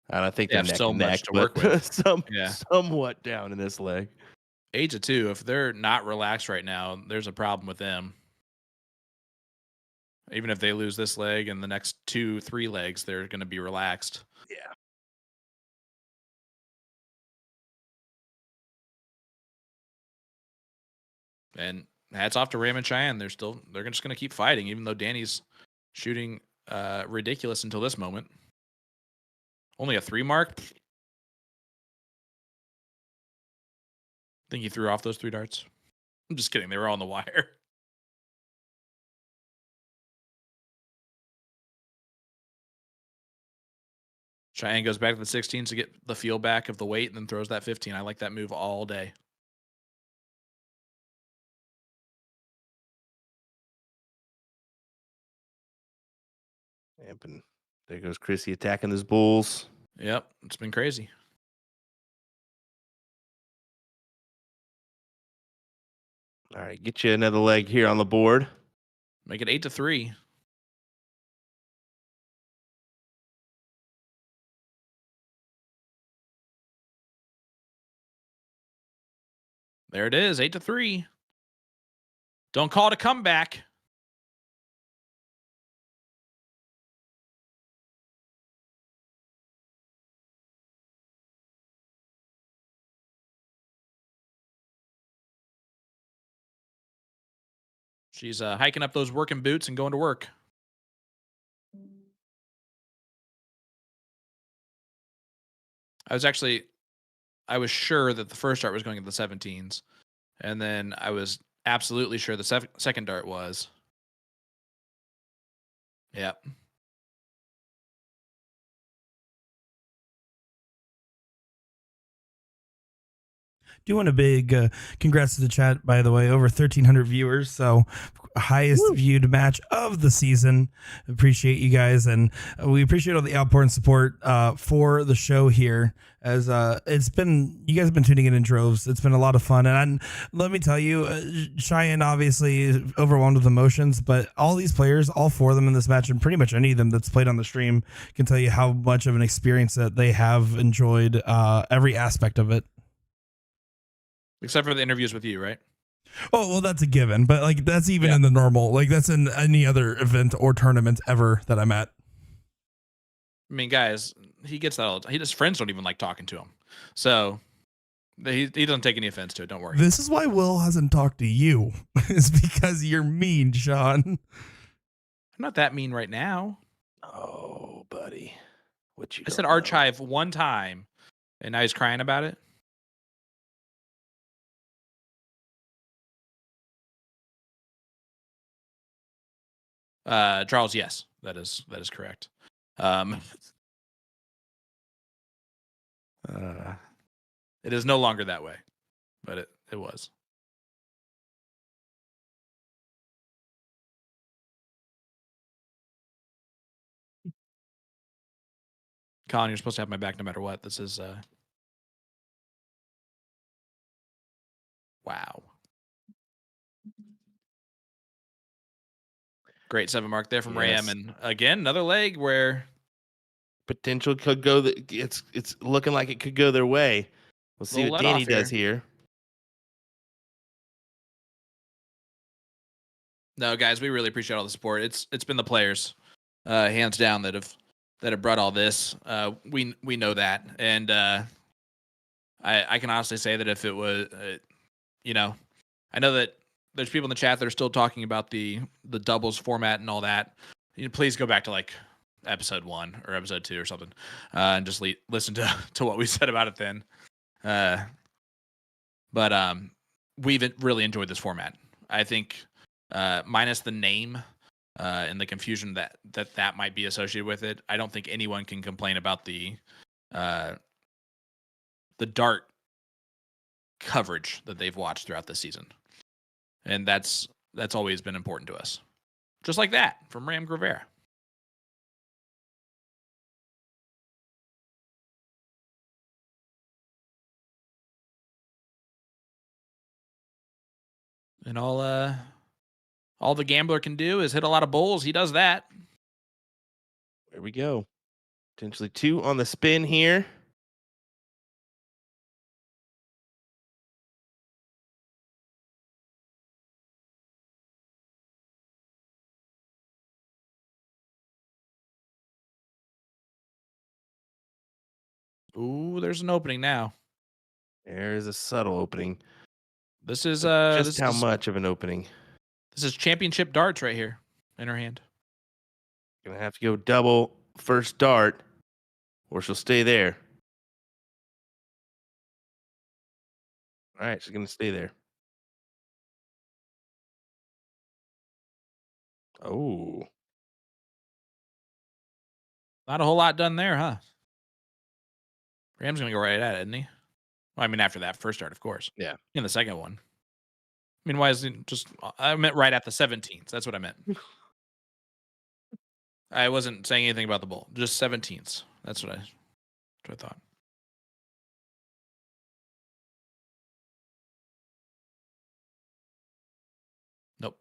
[SPEAKER 1] I don't think
[SPEAKER 2] They
[SPEAKER 1] they're
[SPEAKER 2] have
[SPEAKER 1] neck
[SPEAKER 2] so
[SPEAKER 1] and
[SPEAKER 2] much
[SPEAKER 1] neck,
[SPEAKER 2] to work
[SPEAKER 1] but
[SPEAKER 2] with.
[SPEAKER 1] somewhat down in this leg.
[SPEAKER 2] Age of 2, if they're not relaxed right now, there's a problem with them. Even if they lose this leg and the next 2-3 legs, they're going to be relaxed.
[SPEAKER 1] Yeah.
[SPEAKER 2] And hats off to Ram and Cheyenne. They're just going to keep fighting, even though Danny's shooting ridiculous until this moment. Only a 3 mark. I think he threw off those 3 darts. I'm just kidding. They were on the wire. Cheyenne goes back to the 16s to get the feel back of the weight and then throws that 15. I like that move all day.
[SPEAKER 1] Yep, and there goes Krissi attacking those bulls.
[SPEAKER 2] Yep, it's been crazy.
[SPEAKER 1] All right, get you another leg here on the board.
[SPEAKER 2] Make it 8-3. There it is, 8-3. Don't call it a comeback. She's hiking up those working boots and going to work. I was sure that the first dart was going at the 17s. And then I was absolutely sure the second dart was. Yep.
[SPEAKER 3] Doing a big congrats to the chat, by the way, over 1,300 viewers. So highest viewed match of the season. Appreciate you guys. And we appreciate all the outpour and support for the show here. As you guys have been tuning in droves. It's been a lot of fun. And let me tell you, Cheyenne obviously is overwhelmed with emotions, but all these players, all 4 of them in this match, and pretty much any of them that's played on the stream, can tell you how much of an experience that they have enjoyed every aspect of it.
[SPEAKER 2] Except for the interviews with you, right?
[SPEAKER 3] Oh, well, that's a given. But like, that's even in the normal, like that's in any other event or tournament ever that I'm at.
[SPEAKER 2] I mean, guys, he gets that all the time. His friends don't even like talking to him. So he doesn't take any offense to it. Don't worry.
[SPEAKER 3] This is why Will hasn't talked to you. It's because you're mean, Sean.
[SPEAKER 2] I'm not that mean right now.
[SPEAKER 1] Oh, buddy. What you
[SPEAKER 2] I said
[SPEAKER 1] know.
[SPEAKER 2] archive one time, and now he's crying about it. Charles, yes, that is correct. It is no longer that way, but it was. Colin, you're supposed to have my back no matter what. This is wow. Great 7 mark there from Ram, and again another leg where
[SPEAKER 1] potential could go. It's looking like it could go their way. We'll see what Danny does here.
[SPEAKER 2] No, guys, we really appreciate all the support. It's been the players, hands down, that have brought all this. We know that, and I can honestly say that if it was, I know that there's people in the chat that are still talking about the doubles format and all that. Please go back to like episode 1 or episode 2 or something, and just listen to what we said about it then. But we've really enjoyed this format. I think, minus the name and the confusion that might be associated with it, I don't think anyone can complain about the dart coverage that they've watched throughout the season, and that's always been important to us. Just like that from Ram Gravera. And all the gambler can do is hit a lot of bowls. He does that.
[SPEAKER 1] There we go. Potentially 2 on the spin here.
[SPEAKER 2] Ooh, there's an opening now.
[SPEAKER 1] There is a subtle opening.
[SPEAKER 2] This is
[SPEAKER 1] Just how much of an opening?
[SPEAKER 2] This is championship darts right here in her hand.
[SPEAKER 1] Gonna have to go double first dart, or she'll stay there. All right, she's gonna stay there. Oh,
[SPEAKER 2] Not a whole lot done there, huh? Ram's gonna go right at it, isn't he? Well, I mean, after that first dart, of course.
[SPEAKER 1] Yeah.
[SPEAKER 2] In the second one. I mean, why is it just? I meant right at the 17th. That's what I meant. I wasn't saying anything about the bowl. Just 17ths. That's what I thought. Nope.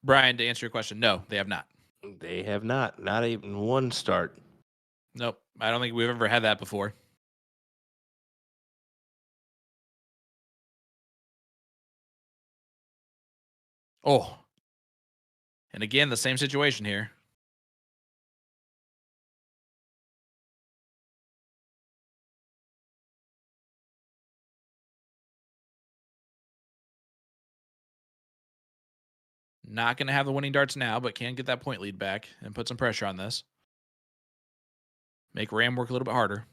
[SPEAKER 2] Brian, to answer your question, no, they have not.
[SPEAKER 1] they have not. Not even one start.
[SPEAKER 2] Nope. I don't think we've ever had that before. Oh. And again, the same situation here. Not going to have the winning darts now, but can get that point lead back and put some pressure on this. Make Ram work a little bit harder.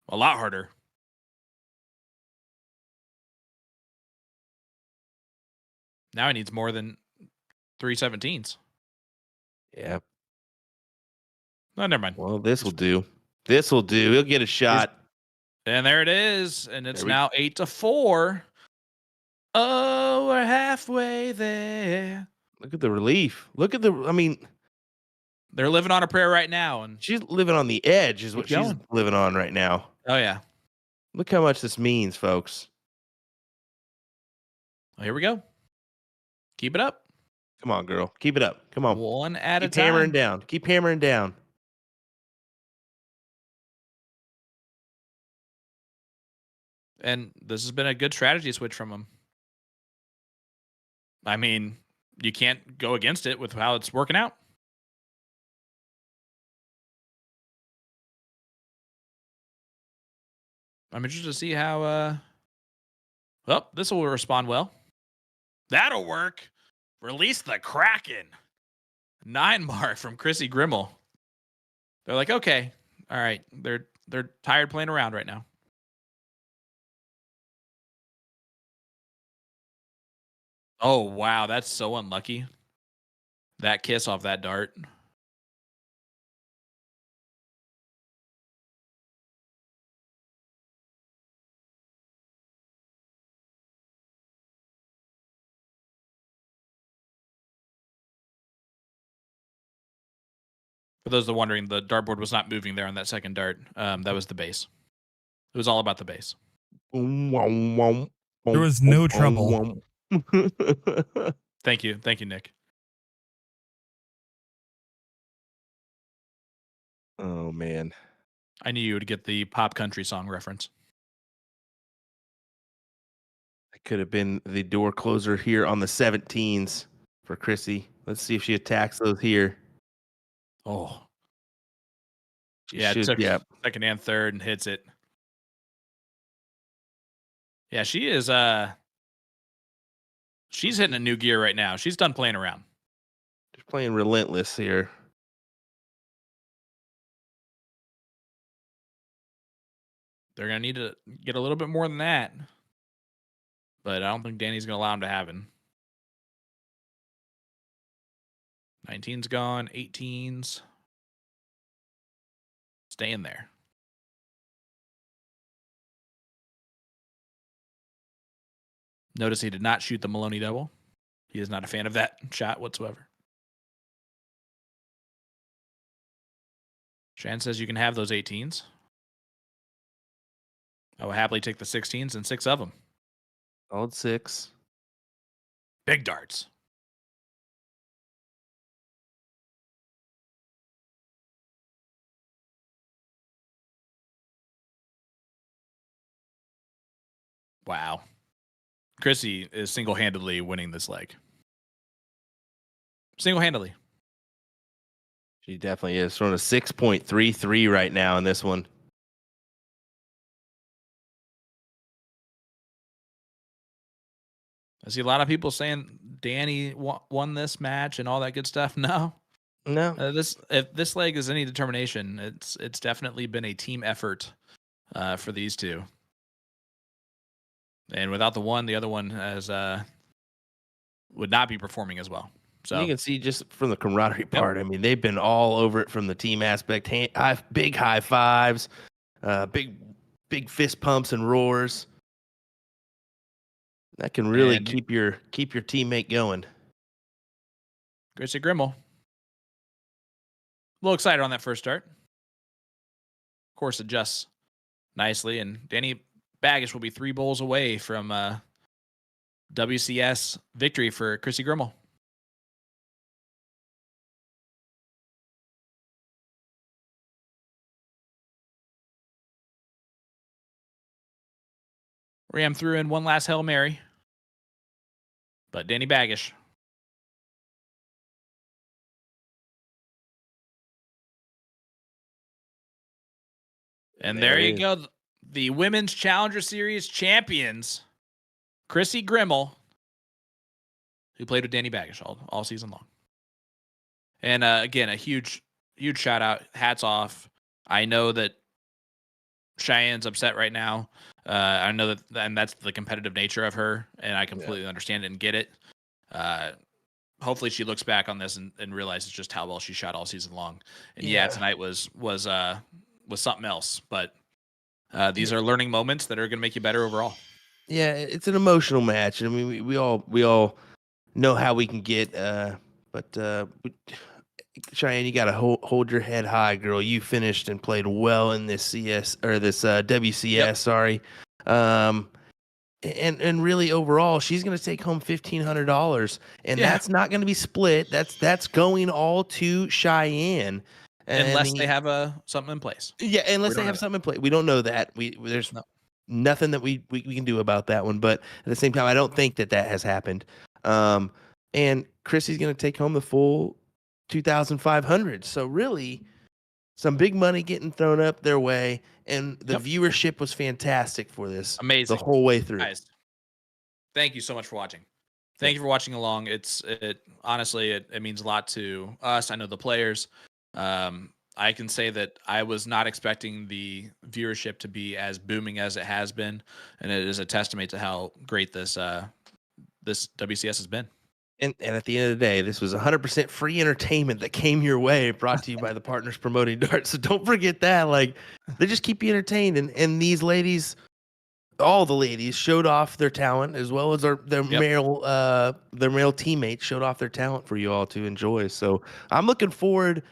[SPEAKER 2] A lot harder. Now he needs more than 3 17s.
[SPEAKER 1] Yeah.
[SPEAKER 2] No, never mind.
[SPEAKER 1] Well, this will do. This will do. He'll get a shot.
[SPEAKER 2] And there it is. And it's now 8-4. Oh, we're halfway there.
[SPEAKER 1] Look at the relief. Look at the. I mean,
[SPEAKER 2] they're living on a prayer right now. And
[SPEAKER 1] she's living on the edge, is what she's living on right now.
[SPEAKER 2] oh, yeah.
[SPEAKER 1] Look how much this means, folks.
[SPEAKER 2] Well, here we go. Keep it up.
[SPEAKER 1] Come on, girl. Keep it up. Come on.
[SPEAKER 2] One at a
[SPEAKER 1] Keep
[SPEAKER 2] time.
[SPEAKER 1] hammering down. Keep hammering down.
[SPEAKER 2] And this has been a good strategy switch from him. I mean, you can't go against it with how it's working out. I'm interested to see how well, this will respond well. That'll work. Release the Kraken. 9 mark from Krissi Grimal. They're like, okay, all right. They're tired playing around right now. Oh, wow. That's so unlucky. That kiss off that dart. For those that are wondering, the dartboard was not moving there on that second dart. That was the base. It was all about the base.
[SPEAKER 3] There was no trouble.
[SPEAKER 2] Thank you. Thank you, Nick.
[SPEAKER 1] Oh, man.
[SPEAKER 2] I knew you would get the pop country song reference.
[SPEAKER 1] That could have been the door closer here on the 17s for Krissi. Let's see if she attacks those here.
[SPEAKER 2] Oh.
[SPEAKER 1] She
[SPEAKER 2] Yeah,
[SPEAKER 1] should,
[SPEAKER 2] took
[SPEAKER 1] yeah.
[SPEAKER 2] second and third and hits it. Yeah, she is she's hitting a new gear right now. She's done playing around.
[SPEAKER 1] She's playing relentless here.
[SPEAKER 2] They're going to need to get a little bit more than that. But I don't think Danny's going to allow him to happen. 19's gone. 18's staying there. Notice he did not shoot the Maloney double. He is not a fan of that shot whatsoever. Cheyenne says you can have those 18s. I will happily take the 16s and 6 of them.
[SPEAKER 1] Solid 6.
[SPEAKER 2] Big darts. Wow. Krissi is single-handedly winning this leg. Single-handedly.
[SPEAKER 1] She definitely is. Throwing a 6.33 right now in this one.
[SPEAKER 2] I see a lot of people saying Danny won this match and all that good stuff. No. If this leg is any determination, it's definitely been a team effort for these two. And without the one, the other one would not be performing as well. So
[SPEAKER 1] you can see just from the camaraderie part. I mean, they've been all over it from the team aspect. Big high fives, big fist pumps and roars. That can really keep your teammate going.
[SPEAKER 2] Krissi Grimal. A little excited on that first start. Of course, adjusts nicely, and Danny Baggish will be 3 bowls away from WCS victory for Krissi Grimal. Ram threw in one last Hail Mary, but Danny Baggish. And there you go. The Women's Challenger Series champions, Krissi Grimal, who played with Danny Baggish all season long. And again, a huge shout out. Hats off. I know that Cheyenne's upset right now. I know that, and that's the competitive nature of her, and I completely understand it and get it. Hopefully she looks back on this and realizes just how well she shot all season long. And tonight was something else, but these are learning moments that are going to make you better overall.
[SPEAKER 1] Yeah, it's an emotional match. I mean, we all know how we can get, but Cheyenne, you got to hold your head high, girl. You finished and played well in this WCS.
[SPEAKER 2] Yep.
[SPEAKER 1] Sorry, and really overall, she's going to take home $1,500, and that's not going to be split. That's going all to Cheyenne,
[SPEAKER 2] unless they have something in place.
[SPEAKER 1] Yeah, unless they have something in place. We don't know that. There's nothing that we can do about that one. But at the same time, I don't think that has happened. And Krissi's going to take home the full $2,500. So really, some big money getting thrown up their way, and the viewership was fantastic for this.
[SPEAKER 2] Amazing
[SPEAKER 1] the whole way through.
[SPEAKER 2] Guys, thank you so much for watching. Thank you for watching along. Honestly, it means a lot to us. I know the players. I can say that I was not expecting the viewership to be as booming as it has been, and it is a testament to how great this WCS has been.
[SPEAKER 1] And at the end of the day, this was 100% free entertainment that came your way, brought to you by the Partners Promoting Darts. So don't forget that. Like, they just keep you entertained. And these ladies, all the ladies, showed off their talent, as well as their male teammates showed off their talent for you all to enjoy. So I'm looking forward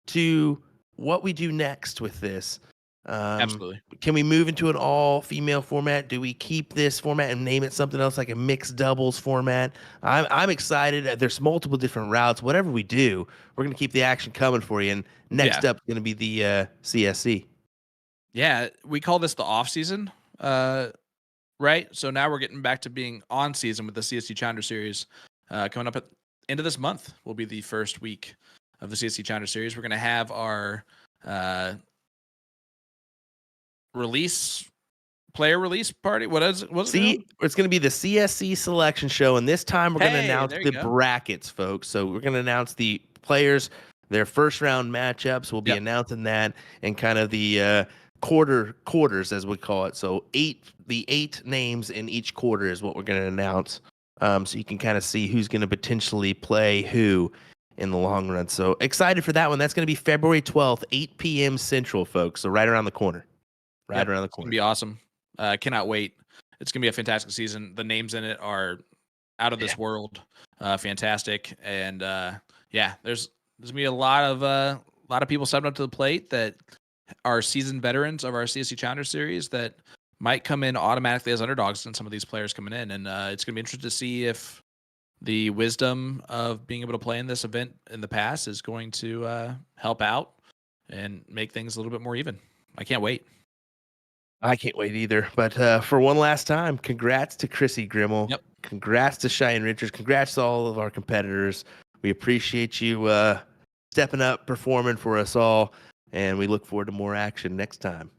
[SPEAKER 1] to what we do next with this.
[SPEAKER 2] Absolutely.
[SPEAKER 1] Can we move into an all-female format? Do we keep this format and name it something else, like a mixed doubles format? I'm excited. There's multiple different routes. Whatever we do, we're going to keep the action coming for you. And next up is going to be the CSC. Yeah,
[SPEAKER 2] we call this the off-season, right? So now we're getting back to being on-season with the CSC Challenger Series. Coming up at the end of this month will be the first week of the CSC Challenger Series. We're going to have our player release party. What's it called?
[SPEAKER 1] It's going to be the CSC selection show, and this time we're going to announce the brackets, folks. So we're going to announce the players, their first round matchups. We'll be announcing that, and kind of the quarters, as we call it. So the eight names in each quarter is what we're going to announce. So you can kind of see who's going to potentially play who in the long run. So excited for that one. That's going to be February 12th, 8 p.m. Central, folks. So right around the corner. Around the corner.
[SPEAKER 2] It's going to be awesome. Cannot wait. It's going to be a fantastic season. The names in it are out of this world. Fantastic. And there's going to be a lot of people stepping up to the plate that are seasoned veterans of our CSC Challenger Series that might come in automatically as underdogs in some of these players coming in. And it's going to be interesting to see if the wisdom of being able to play in this event in the past is going to help out and make things a little bit more even. I can't wait.
[SPEAKER 1] I can't wait either. But for one last time, congrats to Krissi Grimal.
[SPEAKER 2] Yep.
[SPEAKER 1] Congrats to Cheyenne Richards. Congrats to all of our competitors. We appreciate you stepping up, performing for us all, and we look forward to more action next time.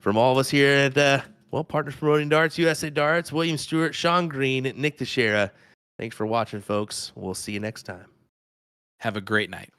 [SPEAKER 1] From all of us here at Partners Promoting Darts, USA Darts, William Stewart, Sean Green, Nick Teixeira, thanks for watching, folks. We'll see you next time.
[SPEAKER 2] Have a great night.